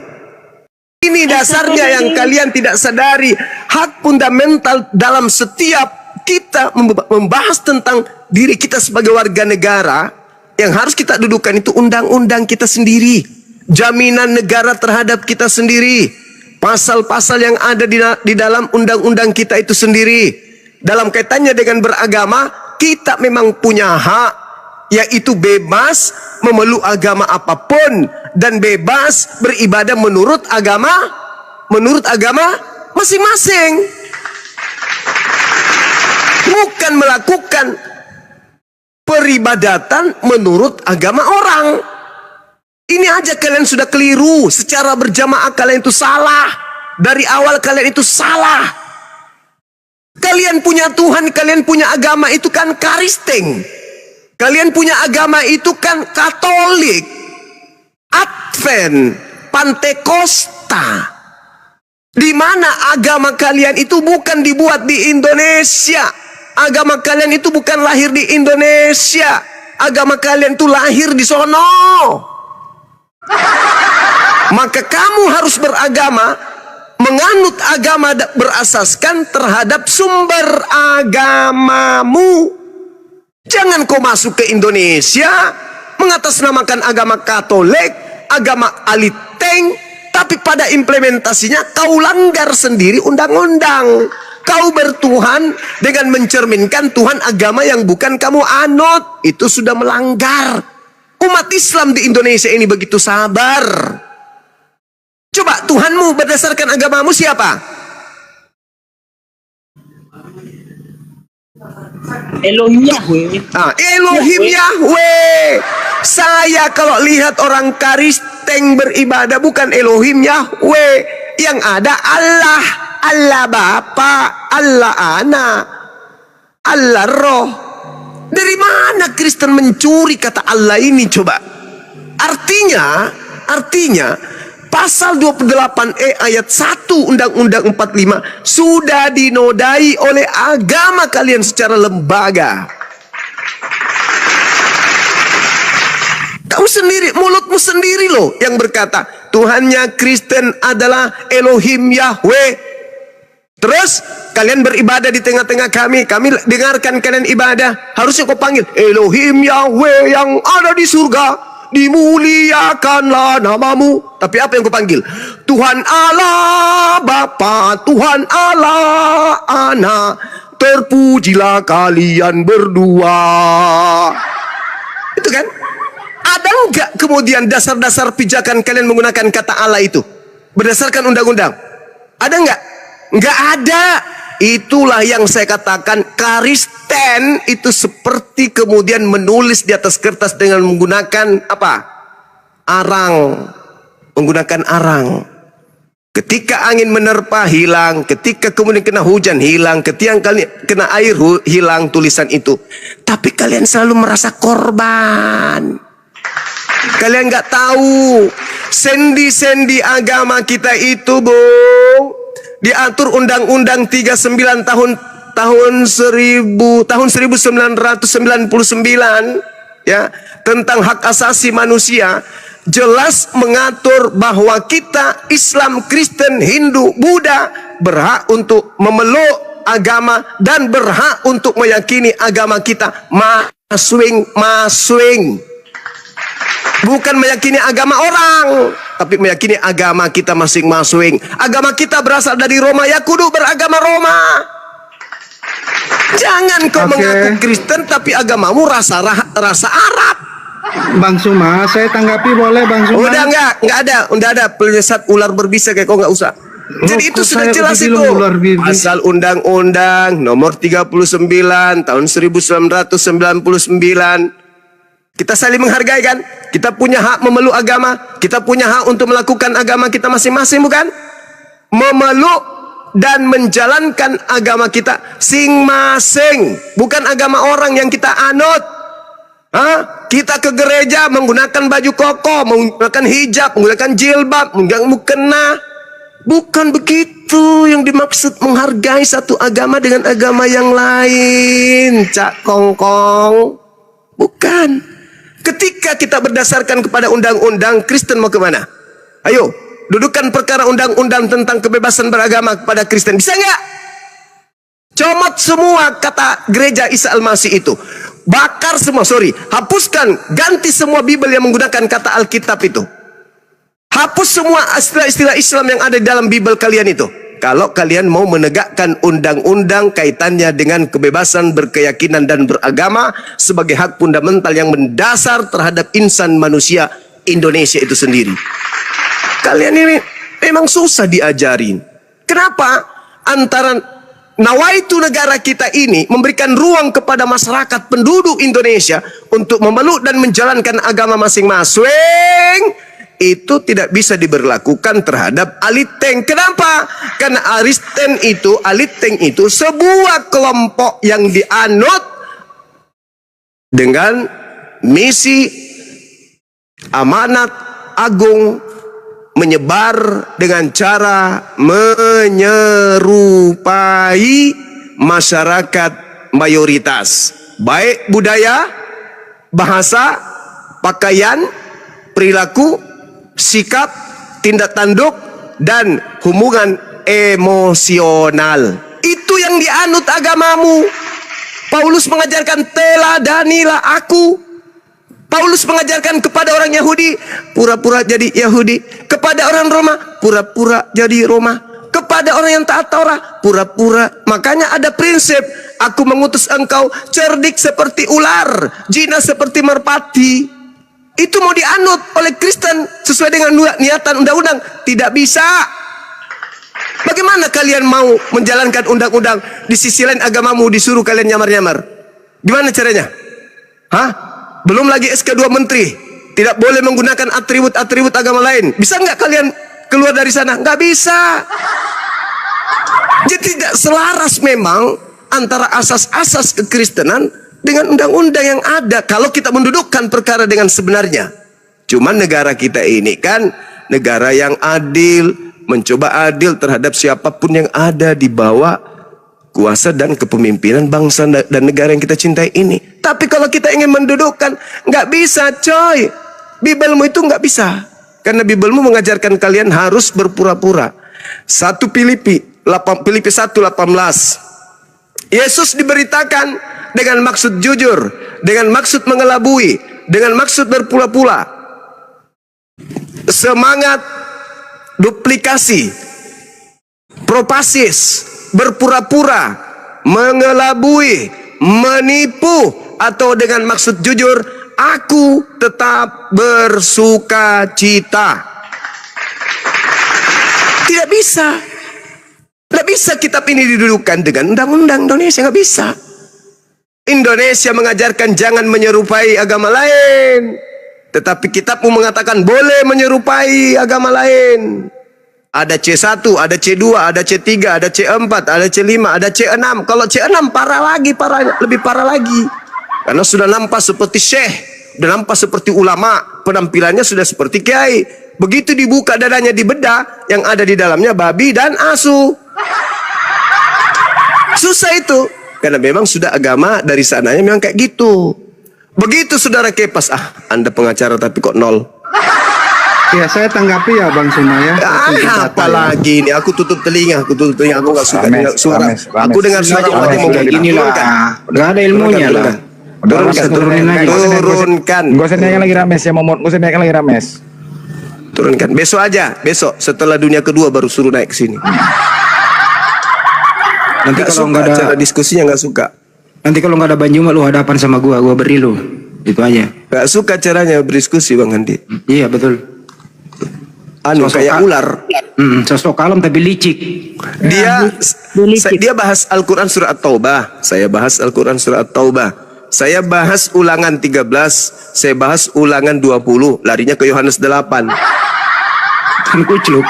Ini dasarnya yang kalian tidak sadari. Hak fundamental dalam setiap kita membahas tentang diri kita sebagai warga negara. Yang harus kita dudukan itu undang-undang kita sendiri. Jaminan negara terhadap kita sendiri. Pasal-pasal yang ada di dalam undang-undang kita itu sendiri. Dalam kaitannya dengan beragama, kita memang punya hak, yaitu bebas memeluk agama apapun dan bebas beribadah menurut agama masing-masing. Bukan melakukan peribadatan menurut agama orang. Ini aja kalian sudah keliru. Secara berjamaah kalian itu salah. Dari awal kalian itu salah. Kalian punya Tuhan, kalian punya agama itu kan Kristen. Kalian punya agama itu kan Katolik, Advent, Pantekosta. Di mana agama kalian itu bukan dibuat di Indonesia. Agama kalian itu bukan lahir di Indonesia. Agama kalian itu lahir di sono. Maka kamu harus beragama, menganut agama berasaskan terhadap sumber agamamu. Jangan kau masuk ke Indonesia mengatasnamakan agama Katolik, agama Aliteng, tapi pada implementasinya kau langgar sendiri undang-undang. Kau bertuhan dengan mencerminkan Tuhan agama yang bukan kamu anut. Itu sudah melanggar. Umat Islam di Indonesia ini begitu sabar. Coba Tuhanmu berdasarkan agamamu siapa? Elohim Yahweh. Elohim Yahweh. Saya kalau lihat orang Kristen beribadah bukan Elohim Yahweh. Yang ada Allah. Allah Bapa, Allah Anak, Allah Roh. Dari mana Kristen mencuri kata Allah ini coba? Artinya pasal 28E ayat 1 Undang-Undang 45 sudah dinodai oleh agama kalian secara lembaga. Kau sendiri, mulutmu sendiri loh yang berkata Tuhannya Kristen adalah Elohim Yahweh. Terus kalian beribadah di tengah-tengah kami dengarkan kalian ibadah. Harusnya kau panggil Elohim Yahweh yang ada di surga, dimuliakanlah namamu. Tapi apa yang kau panggil? Tuhan Allah Bapa, Tuhan Allah Anak, terpujilah kalian berdua. Itu kan? Ada enggak kemudian dasar-dasar pijakan kalian menggunakan kata Allah itu berdasarkan undang-undang? Ada enggak? Enggak ada. Itulah yang saya katakan Kristen itu seperti kemudian menulis di atas kertas dengan menggunakan apa? Arang. Menggunakan arang. Ketika angin menerpa hilang, ketika kemudian kena hujan hilang, ketika kena air hilang tulisan itu. Tapi kalian selalu merasa korban. Kalian nggak tahu sendi-sendi agama kita itu, Bung. Diatur Undang-Undang 39 tahun 1999 ya, tentang hak asasi manusia, jelas mengatur bahwa kita Islam, Kristen, Hindu, Buddha berhak untuk memeluk agama dan berhak untuk meyakini agama kita masing-masing. Bukan meyakini agama orang, tapi meyakini agama kita masing-masing. Agama kita berasal dari Roma, ya kudu beragama Roma. Jangan kau mengaku Kristen tapi agamamu rasa Arab. Bang Suma, saya tanggapi boleh Bang Suma? Udah enggak ada penyesat ular berbisa kayak kau enggak usah. Jadi itu sudah jelas itu. Pasal Undang-Undang nomor 39 tahun 1999. Kita saling menghargai kan? Kita punya hak memeluk agama. Kita punya hak untuk melakukan agama kita masing-masing, bukan? Memeluk dan menjalankan agama kita masing-masing. Bukan agama orang yang kita anut. Kita ke gereja menggunakan baju koko, menggunakan hijab, menggunakan jilbab, menggunakan mukena. Bukan begitu yang dimaksud menghargai satu agama dengan agama yang lain. Cak Kongkong. Bukan. Ketika kita berdasarkan kepada undang-undang, Kristen mau kemana? Ayo, dudukan perkara undang-undang tentang kebebasan beragama kepada Kristen. Bisa nggak? Comot semua kata gereja Isa Al-Masih itu. Bakar semua, hapuskan, ganti semua Bible yang menggunakan kata Alkitab itu. Hapus semua istilah-istilah Islam yang ada di dalam Bible kalian itu. Kalau kalian mau menegakkan undang-undang kaitannya dengan kebebasan berkeyakinan dan beragama sebagai hak fundamental yang mendasar terhadap insan manusia Indonesia itu sendiri. Kalian ini memang susah diajarin. Kenapa? Antara nawaitu negara kita ini memberikan ruang kepada masyarakat penduduk Indonesia untuk memeluk dan menjalankan agama masing-masing. itu tidak bisa diberlakukan terhadap Aliteng. Kenapa? Karena Aliteng itu sebuah kelompok yang dianut dengan misi amanat agung, menyebar dengan cara menyerupai masyarakat mayoritas, baik budaya, bahasa, pakaian, perilaku, sikap, tindak tanduk, dan hubungan emosional. Itu yang dianut agamamu. Paulus mengajarkan, teladanilah aku. Paulus mengajarkan kepada orang Yahudi, pura-pura jadi Yahudi. Kepada orang Roma, pura-pura jadi Roma. Kepada orang yang taat Taurat, pura-pura. Makanya ada prinsip, aku mengutus engkau cerdik seperti ular, jinak seperti merpati. Itu mau dianut oleh Kristen sesuai dengan niatan undang-undang? Tidak bisa. Bagaimana kalian mau menjalankan undang-undang, di sisi lain agamamu disuruh kalian nyamar-nyamar? Gimana caranya? Hah? Belum lagi SK2 Menteri, tidak boleh menggunakan atribut-atribut agama lain. Bisa nggak kalian keluar dari sana? Nggak bisa. Jadi tidak selaras memang antara asas-asas kekristenan dengan undang-undang yang ada kalau kita mendudukkan perkara dengan sebenarnya. Cuman negara kita ini kan negara yang adil, mencoba adil terhadap siapapun yang ada di bawah kuasa dan kepemimpinan bangsa dan negara yang kita cintai ini. Tapi kalau kita ingin mendudukkan, nggak bisa coy. Bibelmu itu nggak bisa. Karena Bibelmu mengajarkan kalian harus berpura-pura. 1 Filipi 1:18. Yesus diberitakan dengan maksud jujur, dengan maksud mengelabui, dengan maksud berpula-pula. Semangat duplikasi, propasis, berpura-pura, mengelabui, menipu, atau dengan maksud jujur, aku tetap bersuka cita. Tidak bisa. Tidak bisa kitab ini didudukan dengan undang-undang Indonesia. Nggak bisa. Indonesia mengajarkan jangan menyerupai agama lain, tetapi kitabmu mengatakan boleh menyerupai agama lain. Ada C1, ada C2, ada C3, ada C4, ada C5, ada C6. Kalau C6 parah lagi, lebih parah lagi. Karena sudah nampak seperti syekh, sudah nampak seperti ulama, penampilannya sudah seperti kiai. Begitu dibuka dadanya, dibedah, yang ada di dalamnya babi dan asu. Susah itu. Karena memang sudah agama dari sananya memang kayak gitu. Begitu saudara Kepas, Anda pengacara tapi kok nol. Ya, saya tanggapi ya Bang Sumaya. Apalagi ini, aku tutup telinga, aku nggak suka dengar suara. Aku dengar suara orang mau gini lah. Gak ada ilmunya lah. Turunkan. Gak usah naik lagi Rames ya, Momot. Gak usah naik lagi Rames. Turunkan. Besok aja, besok setelah dunia kedua baru suruh naik ke sini. Nanti kalau nggak ada cara diskusinya nggak suka. Nanti kalau nggak ada Banjuma lu hadapan sama gua beri lu. Itu aja. Nggak suka caranya berdiskusi Bang Andi. Iya betul. Kayak ular. Sosok kalem tapi licik. Dia bahas Al-Quran surah At-Taubah. Saya bahas Al-Quran surah At-Taubah. Saya bahas ulangan 13. Saya bahas ulangan 20. Larinya ke Yohanes 8. Kan kucluk.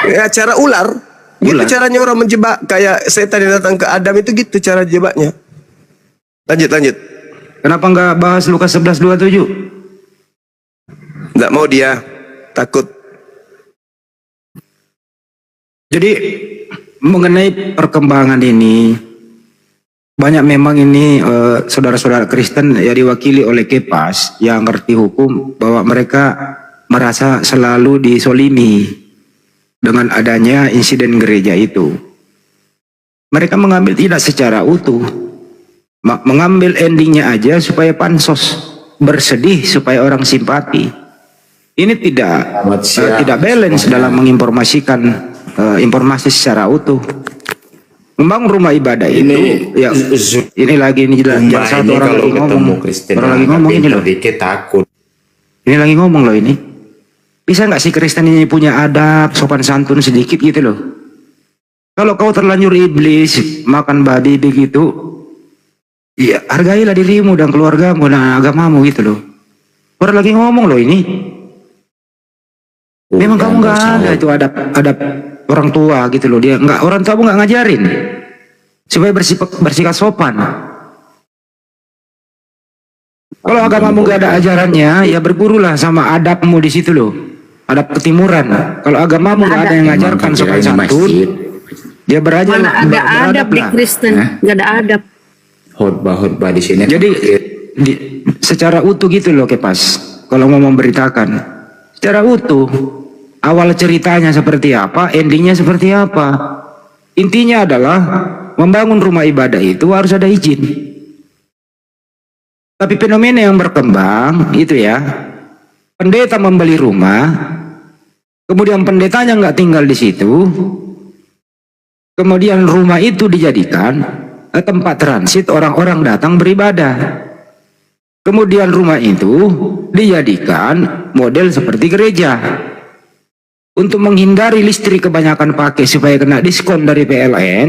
Ya cara ular. Gitu caranya orang menjebak. Kayak setan yang datang ke Adam itu gitu cara jebaknya. Lanjut. Kenapa nggak bahas Lukas 11:27? Nggak mau dia. Takut. Jadi mengenai perkembangan ini, banyak memang ini saudara-saudara Kristen ya diwakili oleh Kepas yang ngerti hukum bahwa mereka merasa selalu disolimi dengan adanya insiden gereja itu. Mereka mengambil tidak secara utuh, mengambil endingnya aja supaya pansos, bersedih supaya orang simpati. Ini tidak balance dalam menginformasikan informasi secara utuh. Membangun rumah ibadah ini ya ini lagi ini yang satu orang lagi ngomong, ini loh. Takut. Ini lagi ngomong loh ini. Bisa nggak sih Kristen ini punya adab, sopan santun sedikit gitu loh. Kalau kau terlanjur iblis, makan babi begitu, ya hargailah dirimu dan keluargamu dan agamamu gitu loh. Orang lagi ngomong loh ini. Memang kamu nggak ada itu adab orang tua gitu loh. Dia nggak, orang tua nggak ngajarin supaya bersikap sopan. Kalau agamamu nggak ada ajarannya, ya bergurulah sama adabmu di situ loh. Adab ketimuran. Kalau agamamu nggak ada yang ngajarkan sopan santun, dia beraja. Mana ada adab di Kristen? Nggak ada adab. Khotbah di sini. Jadi secara utuh gitu loh Kepas. Kalau mau memberitakan secara utuh, awal ceritanya seperti apa, endingnya seperti apa. Intinya adalah membangun rumah ibadah itu harus ada izin. Tapi fenomena yang berkembang itu ya, pendeta membeli rumah, kemudian pendetanya nggak tinggal di situ, kemudian rumah itu dijadikan tempat transit orang-orang datang beribadah. Kemudian rumah itu dijadikan model seperti gereja. Untuk menghindari listrik kebanyakan pakai supaya kena diskon dari PLN,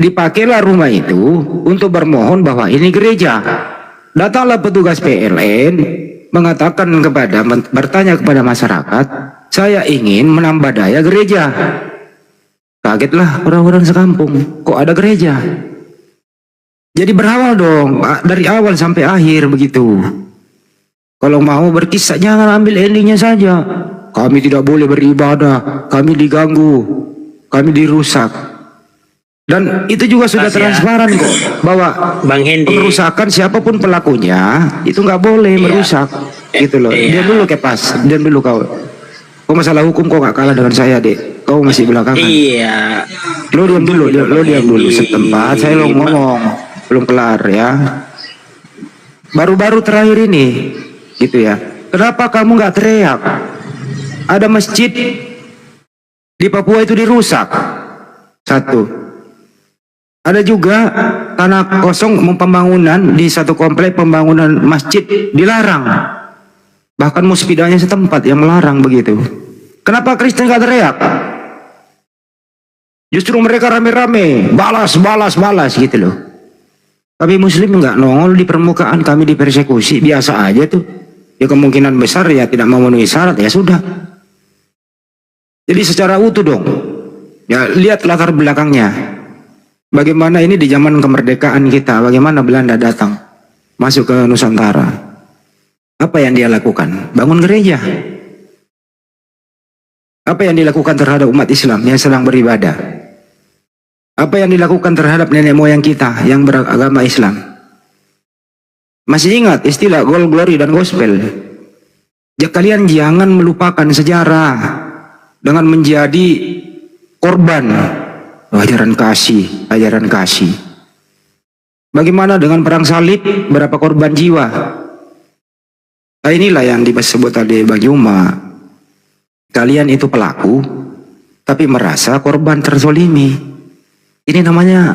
dipakailah rumah itu untuk bermohon bahwa ini gereja. Datanglah petugas PLN mengatakan bertanya kepada masyarakat, saya ingin menambah daya gereja. Kagetlah orang-orang sekampung, kok ada gereja? Jadi berawal dong, dari awal sampai akhir begitu. Kalau mau berkisah jangan ambil endingnya saja. Kami tidak boleh beribadah, kami diganggu, kami dirusak. Dan itu juga sudah transparan kok, bahwa Bang Hendy, perusakan siapapun pelakunya itu nggak boleh merusak, gitu loh. Diam dulu Kepas, diam dulu kau. Kau masalah hukum kau nggak kalah dengan saya dek, kau masih belakangan. Iya. Lo diam dulu, lo diam dulu setempat. Saya lo ngomong belum kelar ya. Baru-baru terakhir ini, gitu ya. Kenapa kamu nggak teriak? Ada masjid di Papua itu dirusak, satu. Ada juga tanah kosong pembangunan di satu komplek pembangunan masjid dilarang. Bahkan muspidanya setempat yang melarang begitu. Kenapa Kristen gak teriak? Justru mereka rame-rame, balas gitu loh. Tapi Muslim nggak nongol di permukaan, kami dipersekusi, biasa aja tuh. Ya kemungkinan besar ya tidak memenuhi syarat, ya sudah. Jadi secara utuh dong. Ya lihat latar belakangnya. Bagaimana ini di zaman kemerdekaan kita, bagaimana Belanda datang masuk ke Nusantara. Apa yang dia lakukan? Bangun gereja. Apa yang dilakukan terhadap umat Islam yang sedang beribadah? Apa yang dilakukan terhadap nenek moyang kita yang beragama Islam? Masih ingat istilah goal, glory, dan gospel? Ya, kalian jangan melupakan sejarah dengan menjadi korban ajaran kasih, ajaran kasih. Bagaimana dengan perang salib? Berapa korban jiwa? Nah, inilah yang disebut tadi Bang Juma. Kalian itu pelaku, tapi merasa korban terzolimi. Ini namanya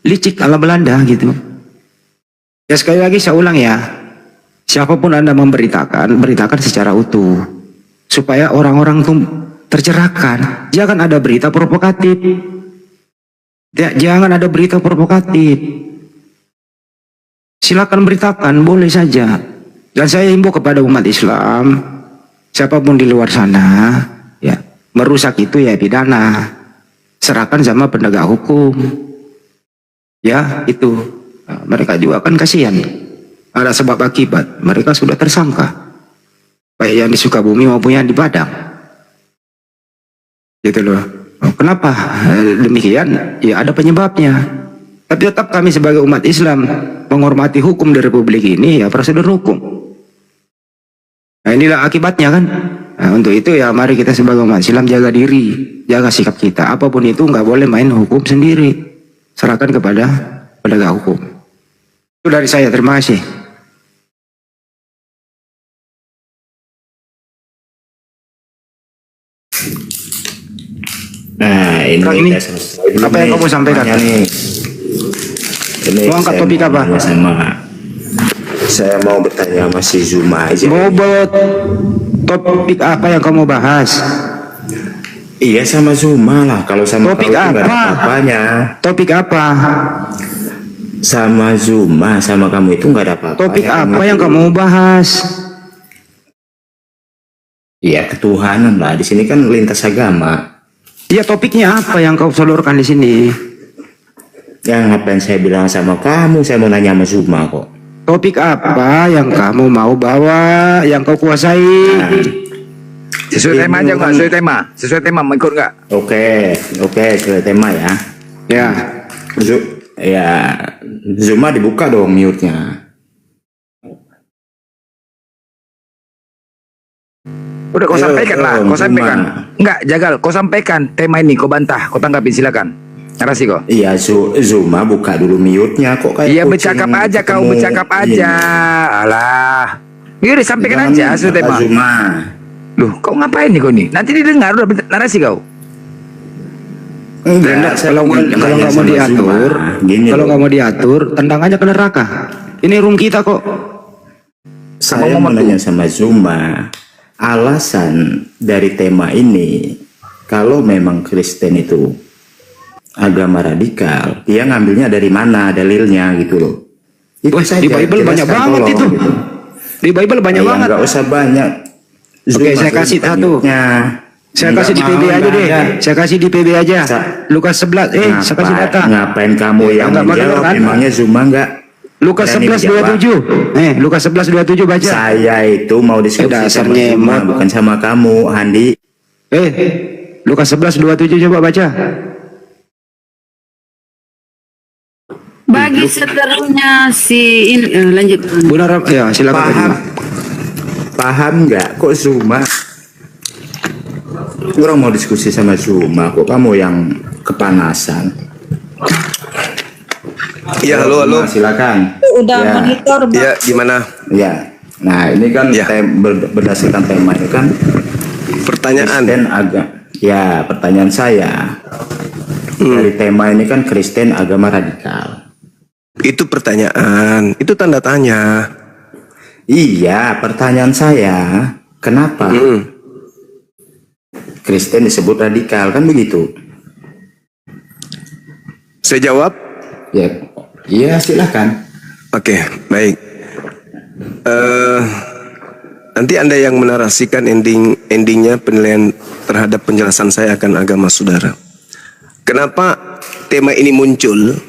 licik ala Belanda gitu. Ya sekali lagi saya ulang ya, siapapun Anda memberitakan, beritakan secara utuh. Supaya orang-orang itu tercerahkan. Jangan ada berita provokatif. Jangan ada berita provokatif. Silakan beritakan, boleh saja. Dan saya himbau kepada umat Islam, siapapun di luar sana, ya merusak itu ya pidana. Serahkan sama penegak hukum. Ya itu, nah, mereka juga kan kasihan. Ada sebab akibat, mereka sudah tersangka. Baik yang di Sukabumi maupun yang di Padang. Gitu loh. Kenapa demikian? Ya ada penyebabnya. Tapi tetap kami sebagai umat Islam menghormati hukum di Republik ini, ya prosedur hukum. Nah inilah akibatnya kan. Nah, untuk itu ya mari kita sebagai umat Islam jaga diri, jaga sikap kita. Apapun itu nggak boleh main hukum sendiri. Serahkan kepada penegak hukum. Itu dari saya, terima kasih. Nah ini apa yang kamu sampaikan? Ini mau angkat topik apa? Saya mau bertanya sama si Zuma aja. Mau buat topik apa yang kamu bahas? Iya sama Zuma lah. Kalau sama topik kau apa? Apanya? Topik apa? Sama Zuma, sama kamu itu nggak ada apa-apa. Topik apa yang kamu bahas? Iya, ketuhanan lah. Di sini kan lintas agama. Iya, topiknya apa yang kau sodorkan di sini? Yang ngapain saya bilang sama kamu? Saya mau nanya sama Zuma kok. Topik apa yang kamu mau bawa, yang kau kuasai? Sesuai tema aja nggak? Sesuai tema? Sesuai tema, mau ikut nggak? Oke, sesuai tema ya. Ya. Ya, Zuma dibuka dong mute-nya. Udah kau sampaikan lah, kau sampaikan. Enggak, Jagal, kau sampaikan tema ini, kau bantah, kau tanggapin, silakan. Narasi kau. Iya, Zuma buka dulu mute-nya kok kayak iya, kucing bercakap aja kau, ketemu bercakap aja. Alah. Yaudah, sampaikan aja sesuai tema. Zuma. Loh, kau ngapain nih kau nih? Nanti didengar udah narasi kau. Enggak, kalau nggak mau diatur, kalau nggak mau diatur, tendang aja ke neraka. Ini room kita kok. Saya mau nanya sama Zuma, alasan dari tema ini, kalau memang Kristen itu agama radikal, dia ngambilnya dari mana dalilnya gitu loh. Itu saja, di Bible banyak banget itu. Gitu. Di Bible banyak banget. Nggak usah banyak. Oke, saya kasih satu. Saya kasih di PB aja deh. Saya kasih di PB aja. Lukas 11. Saya kasih data. Ngapain kamu yang menjawab? Emangnya Zuma nggak? Lukas 11:27. Lukas 11:27 baca. Saya itu mau diskusi sama Zuma, bukan sama kamu, Andi. Lukas 11:27 coba baca. Bagi seterusnya lanjut. Benar ya, silakan. Paham nggak? Kok Zuma? Orang mau diskusi sama Zuma, kok kamu yang kepanasan? Ya, halo. Silakan. Udah ya. monitor, Bang. Ya, gimana? Ya. Nah, ini kan berdasarkan tema itu kan pertanyaan. Kristen ya, pertanyaan saya. Dari tema ini kan Kristen agama radikal. Itu pertanyaan, itu tanda tanya. Iya, pertanyaan saya, kenapa Kristen disebut radikal, kan begitu? Saya jawab? Ya, iya silakan. Oke, baik. Nanti Anda yang menarasikan endingnya penilaian terhadap penjelasan saya akan agama saudara. Kenapa tema ini muncul?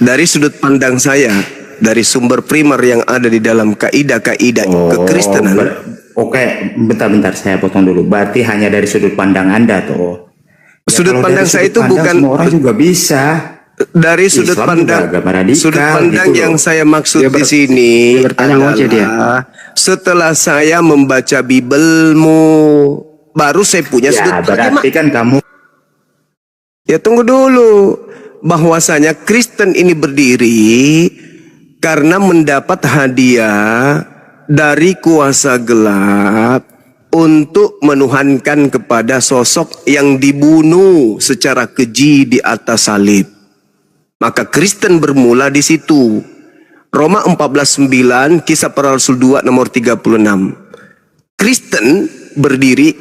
Dari sudut pandang saya, dari sumber primer yang ada di dalam kaidah-kaidah kekristenan. Oke, bentar saya potong dulu. Berarti hanya dari sudut pandang Anda tuh. Ya, sudut pandang saya itu bukan semua orang juga bisa. Dari sudut pandang gitu yang saya maksud di sini adalah setelah saya membaca Bibelmu, baru saya punya sudut pandang. Berarti kan kamu. Ya tunggu dulu. Bahwasanya Kristen ini berdiri karena mendapat hadiah dari kuasa gelap untuk menuhankan kepada sosok yang dibunuh secara keji di atas salib. Maka Kristen bermula di situ. Roma 14:9, Kisah Para Rasul 2 nomor 36. Kristen berdiri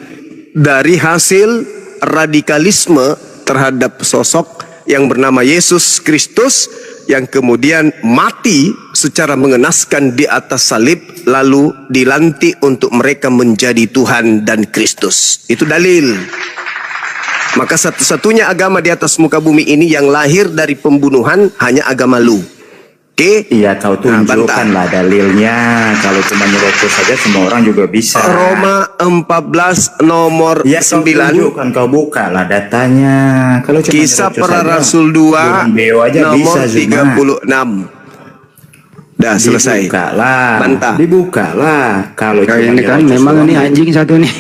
dari hasil radikalisme terhadap sosok yang bernama Yesus Kristus yang kemudian mati secara mengenaskan di atas salib lalu dilantik untuk mereka menjadi Tuhan dan Kristus. Itu dalil. Maka satu-satunya agama di atas muka bumi ini yang lahir dari pembunuhan hanya agama lu. Oke? Iya, kau tunjukkanlah dalilnya. Kalau cuma nyerocos saja semua orang juga bisa. Roma 14 nomor 9. Tunjukkan, kau buka lah datanya. Kalau cuma Kisah Para Rasul 2 nomor 36. Dah selesai. Dibukalah. Kalau ini kan memang ini anjing satu nih.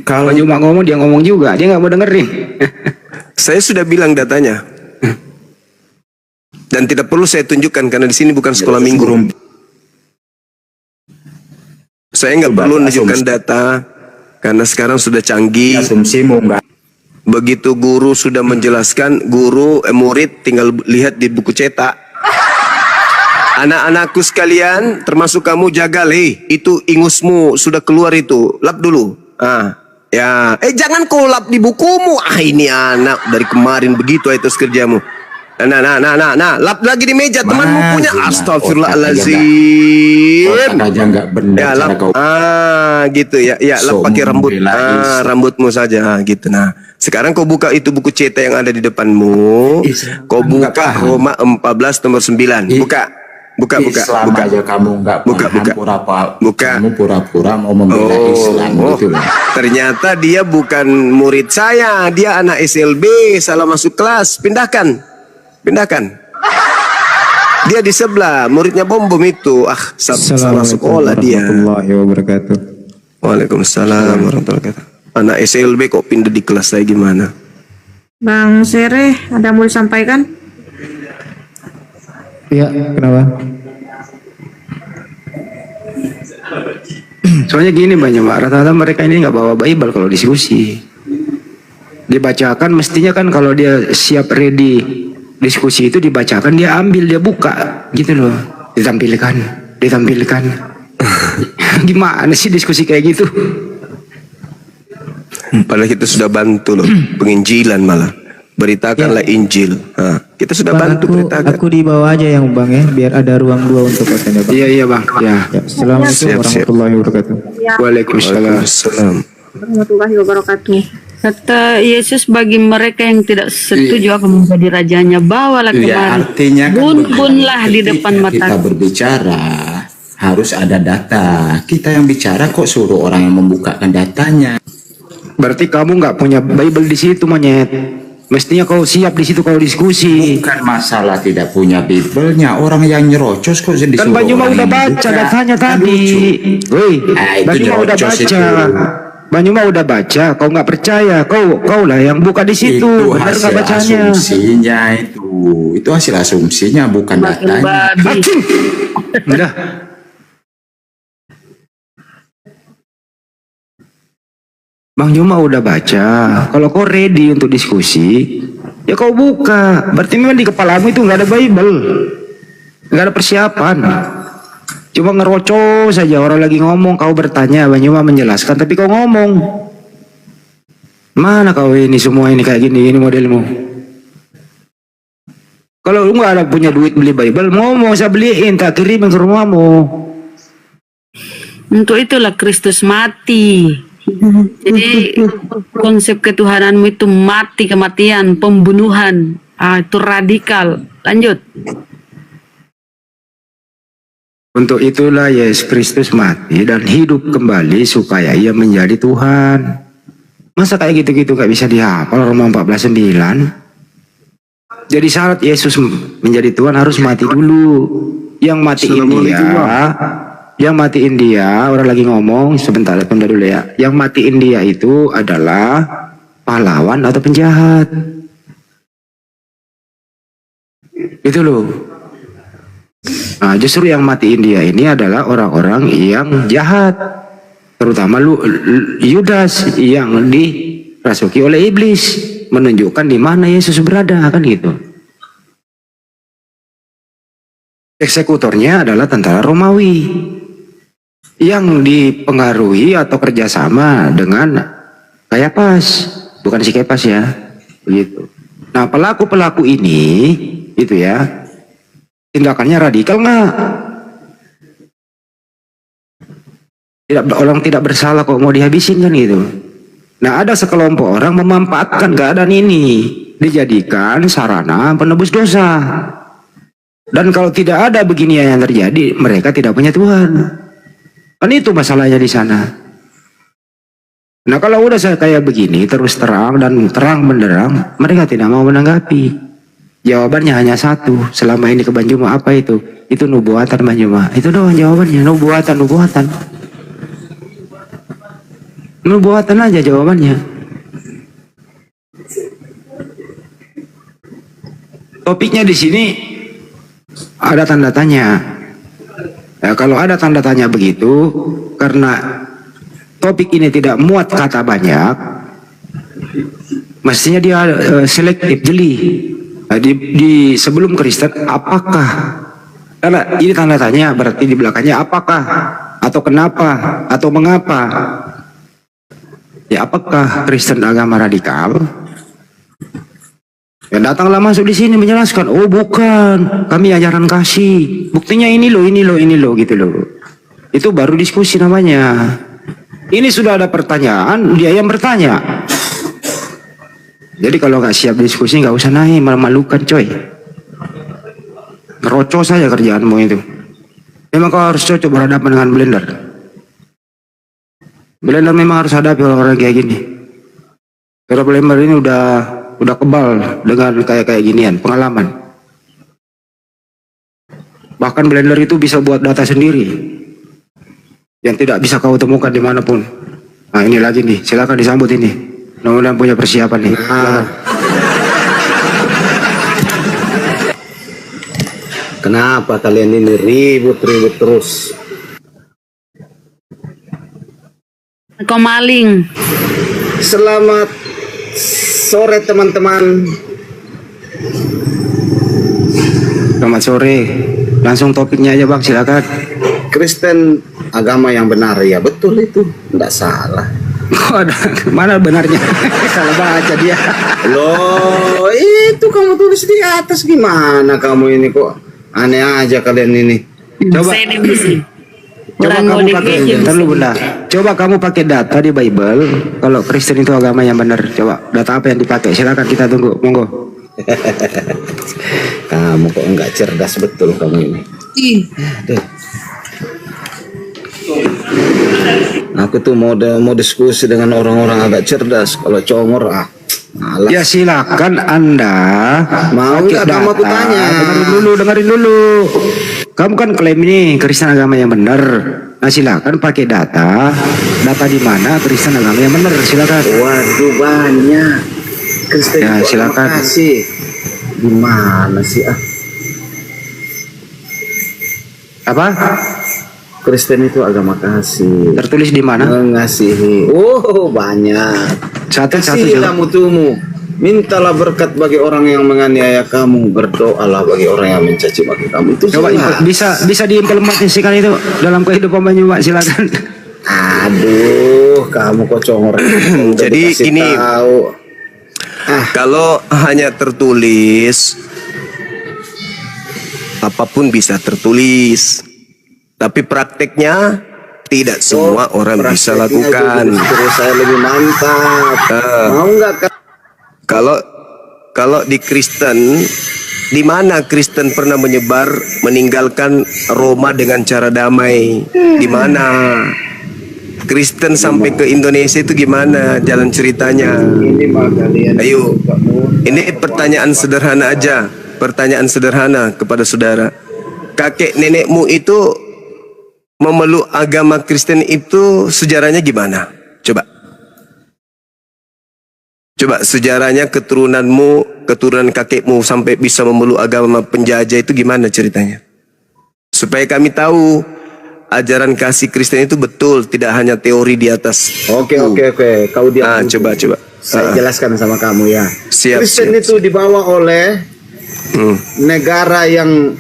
Kalau cuma ngomong dia ngomong juga, dia nggak mau dengerin. Saya sudah bilang datanya. Dan tidak perlu saya tunjukkan karena di sini bukan sekolah minggu. Saya nggak perlu menunjukkan data karena sekarang sudah canggih. Begitu guru sudah menjelaskan, murid tinggal lihat di buku cetak. Anak-anakku sekalian, termasuk kamu jaga itu ingusmu sudah keluar itu, lap dulu. Ya, jangan kau lap di bukumu. Ini anak dari kemarin begitu itu kerjamu. Nah, lap lagi di meja temanmu punya. Astagfirullahaladzim. Astagfirullahalazim. Aja nggak benar Ya, cara lap. kau. Gitu ya. Ya, lap pakai rambut. Rambutmu saja gitu. Nah, sekarang kau buka itu buku cetak yang ada di depanmu. Kau buka Roma 14 nomor 9. Buka. Selama aja kamu nggak paham, kamu pura-pura mau membela Islam gitu loh. Ternyata dia bukan murid saya, dia anak SLB, salah masuk kelas. Pindahkan. Dia di sebelah, muridnya bom itu. Salah sekolah dia. Warahmatullahi wabarakatuh. Waalaikumsalam warahmatullahi wabarakatuh. Anak SLB kok pindah di kelas saya gimana? Bang Sere, ada mau disampaikan? Iya, kenapa? Soalnya gini banyak Pak, rata-rata mereka ini nggak bawa Bible kalau diskusi. Dibacakan mestinya kan kalau dia siap ready diskusi itu dibacakan, dia ambil, dia buka gitu loh. Ditampilkan. Gimana sih diskusi kayak gitu? Padahal kita sudah bantu loh, penginjilan malah. Beritakanlah Injil. Kita sudah bantu beritakan. Aku di bawah aja yang Bang ya, biar ada ruang 2 untuk kontennya Bang. Iya Bang. Ya. Assalamualaikum warahmatullahi wabarakatuh. Waalaikumsalam Warahmatullahi wabarakatuh. Kata Yesus, bagi mereka yang tidak setuju akan menjadi rajanya, bawalah kemari. Ya, artinya kan Bun-bunlah di depan mata. Kita berbicara harus ada data. Kita yang bicara kok suruh orang yang membukakan datanya. Berarti kamu nggak punya Bible di situ monyet. Mestinya kau siap di situ kalau diskusi. Bukan masalah tidak punya Bible-nya, orang yang nyerocos kok disuruh. Kan Bang Juma udah baca datanya tadi. Woi, Bang Juma udah baca. Bang Juma udah baca, kau nggak percaya, kau lah yang buka di situ. Itu benar hasil nggak bacanya? asumsinya itu hasil asumsinya bukan datanya. Udah. Bang Juma udah baca. Kalau kau ready untuk diskusi, ya kau buka. Berarti memang di kepalamu itu nggak ada Bible, nggak ada persiapan. Cuma ngerocos saja, orang lagi ngomong, kau bertanya, Bang Juma menjelaskan, tapi kau ngomong. Mana kau ini semua ini kayak gini, ini modelmu. Kalau lu nggak ada punya duit beli Bible, ngomong saya beliin, tak kirimin ke rumahmu. Untuk itulah Kristus mati. Jadi konsep ketuhananmu itu mati, kematian, pembunuhan. Itu radikal. Lanjut. Untuk itulah Yesus Kristus mati dan hidup kembali supaya ia menjadi Tuhan. Masa kayak gitu-gitu gak bisa dihafal Roma 14:9? Jadi syarat Yesus menjadi Tuhan harus mati dulu. Yang matiin dia, orang lagi ngomong, sebentar, tunda dulu ya. Yang matiin dia itu adalah pahlawan atau penjahat. Itu loh. Nah, justru yang matiin dia ini adalah orang-orang yang jahat. Terutama Yudas yang dirasuki oleh iblis, menunjukkan di mana Yesus berada, kan gitu. Eksekutornya adalah tentara Romawi yang dipengaruhi atau kerjasama dengan Kayapas, bukan si Kepas ya, begitu. Nah, pelaku-pelaku ini, gitu ya, tindakannya radikal nggak? Orang tidak bersalah kok mau dihabisin kan gitu. Nah, ada sekelompok orang memanfaatkan keadaan ini, dijadikan sarana penebus dosa. Dan kalau tidak ada beginian yang terjadi, mereka tidak punya Tuhan. Kan itu masalahnya di sana. Nah, kalau udah saya kayak begini, terus terang dan terang benderang, mereka tidak mau menanggapi. Jawabannya hanya satu. Selama ini ke Bang Juma apa itu? Itu nubuatan Bang Juma. Itu doang jawabannya, nubuatan. Nubuatan aja jawabannya. Topiknya di sini ada tanda tanya. Ya, kalau ada tanda tanya begitu, karena topik ini tidak muat kata banyak, mestinya dia selektif, jeli. Nah, di sebelum Kristen, apakah? Karena ini tanda tanya, berarti di belakangnya apakah, atau kenapa, atau mengapa? Ya, apakah Kristen agama radikal? Yang datanglah masuk di sini menjelaskan, oh bukan, kami ajaran kasih. Buktinya ini loh, gitu loh. Itu baru diskusi namanya. Ini sudah ada pertanyaan, dia yang bertanya. Jadi kalau nggak siap diskusi nggak usah naik, malu-malukan coy. Ngerocos saja kerjaanmu itu. Memang kau harus cocok berhadapan dengan blender. Blender memang harus hadapi orang-orang kayak gini. Karena blender ini udah kebal dengan kayak ginian, pengalaman. Bahkan blender itu bisa buat data sendiri yang tidak bisa kau temukan dimanapun. Nah ini lagi nih, silakan disambut ini. Mudah-mudahan punya persiapan nih. Kenapa kalian ini ribut-ribut terus? Kau maling. Selamat sore teman-teman. Selamat sore. Langsung topiknya aja bang, silakan. Kristen agama yang benar, ya betul itu, tidak salah. Oh, mana benarnya? Salah baca dia. Loh, itu kamu tulis di atas, gimana kamu ini kok aneh aja kalian ini. Coba kamu pakai Coba kamu pakai data di Bible. Kalau Kristen itu agama yang benar, coba data apa yang dipakai? Silakan kita tunggu, monggo. Kamu kok enggak cerdas betul kamu ini. Aku tuh mau diskusi dengan orang-orang agak cerdas. Kalau congor malas. Ya silakan Anda. Mau nggak kamu aku tanya? Dengerin dulu. Kamu kan klaim ini Kristen agama yang benar. Nah silakan pakai data. Data di mana Kristen agama yang benar? Silakan. Waduh banyak. Kristen ya silakan. Gimana sih Apa? Kristen itu agama kasih. Tertulis di mana? Mengasihi. Oh banyak. Satu-satu kamu tumu. Mintalah berkat bagi orang yang menganiaya kamu. Berdoalah bagi orang yang mencaci maki kamu. Itu coba bisa diimplementasikan itu dalam kehidupan banyak Pak, silakan. Aduh, kamu kok congor. Jadi ini kalau hanya tertulis, apapun bisa tertulis. Tapi prakteknya tidak semua orang bisa lakukan. Terus saya lebih mantap. Mau nggak? Kalau di Kristen, di mana Kristen pernah meninggalkan Roma dengan cara damai? Di mana? Kristen sampai ke Indonesia itu gimana jalan ceritanya? Ayo, ini pertanyaan sederhana aja. Pertanyaan sederhana kepada saudara. Kakek nenekmu itu memeluk agama Kristen itu sejarahnya gimana? Coba sejarahnya keturunan kakekmu sampai bisa memeluk agama penjajah itu gimana ceritanya? Supaya kami tahu ajaran kasih Kristen itu betul, tidak hanya teori di atas. Oke. Kau diam. Coba. Saya jelaskan sama kamu ya. Kristen Kristen itu dibawa oleh negara yang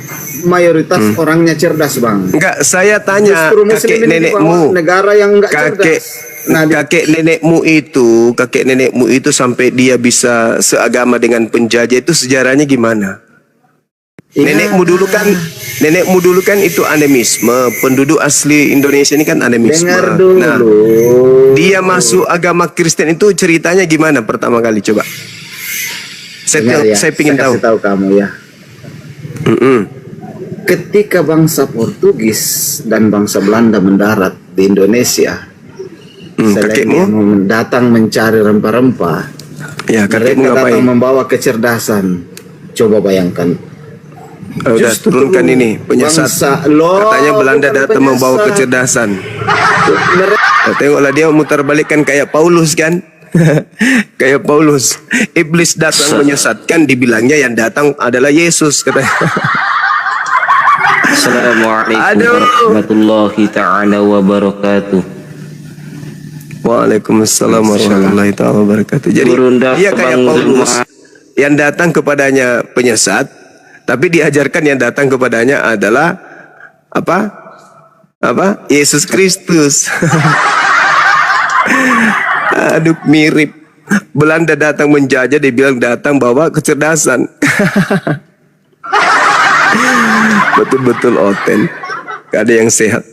mayoritas orangnya cerdas, Bang. Enggak, saya tanya kakek nenekmu, negara yang enggak cerdas. Kakek nenekmu itu sampai dia bisa seagama dengan penjajah itu sejarahnya gimana? Ya. Nenekmu dulu kan itu animisme, penduduk asli Indonesia ini kan animisme. Dengar dulu. Nah, dia masuk agama Kristen itu ceritanya gimana pertama kali coba? Saya ingin tahu. Tahu kamu ya. Ketika bangsa Portugis dan bangsa Belanda mendarat di Indonesia, datang mencari rempah-rempah. Ya, mereka datang membawa kecerdasan. Coba bayangkan. Udah turunkan ini penyesat. Katanya Belanda datang membawa kecerdasan. Tengoklah dia mutar balikkan kayak Paulus kan. Kayak Paulus, iblis datang menyesatkan, dibilangnya yang datang adalah Yesus katanya. Assalamualaikum warahmatullahi ta'ala wabarakatuh. Waalaikumsalam warahmatullahi ta'ala wabarakatuh. Jadi dia kayak Paulus yang datang kepadanya penyesat, tapi diajarkan yang datang kepadanya adalah apa? Yesus Kristus. Aduh, mirip. Belanda datang menjajah, dia bilang datang bawa kecerdasan. Betul-betul oten. Gak ada yang sehat.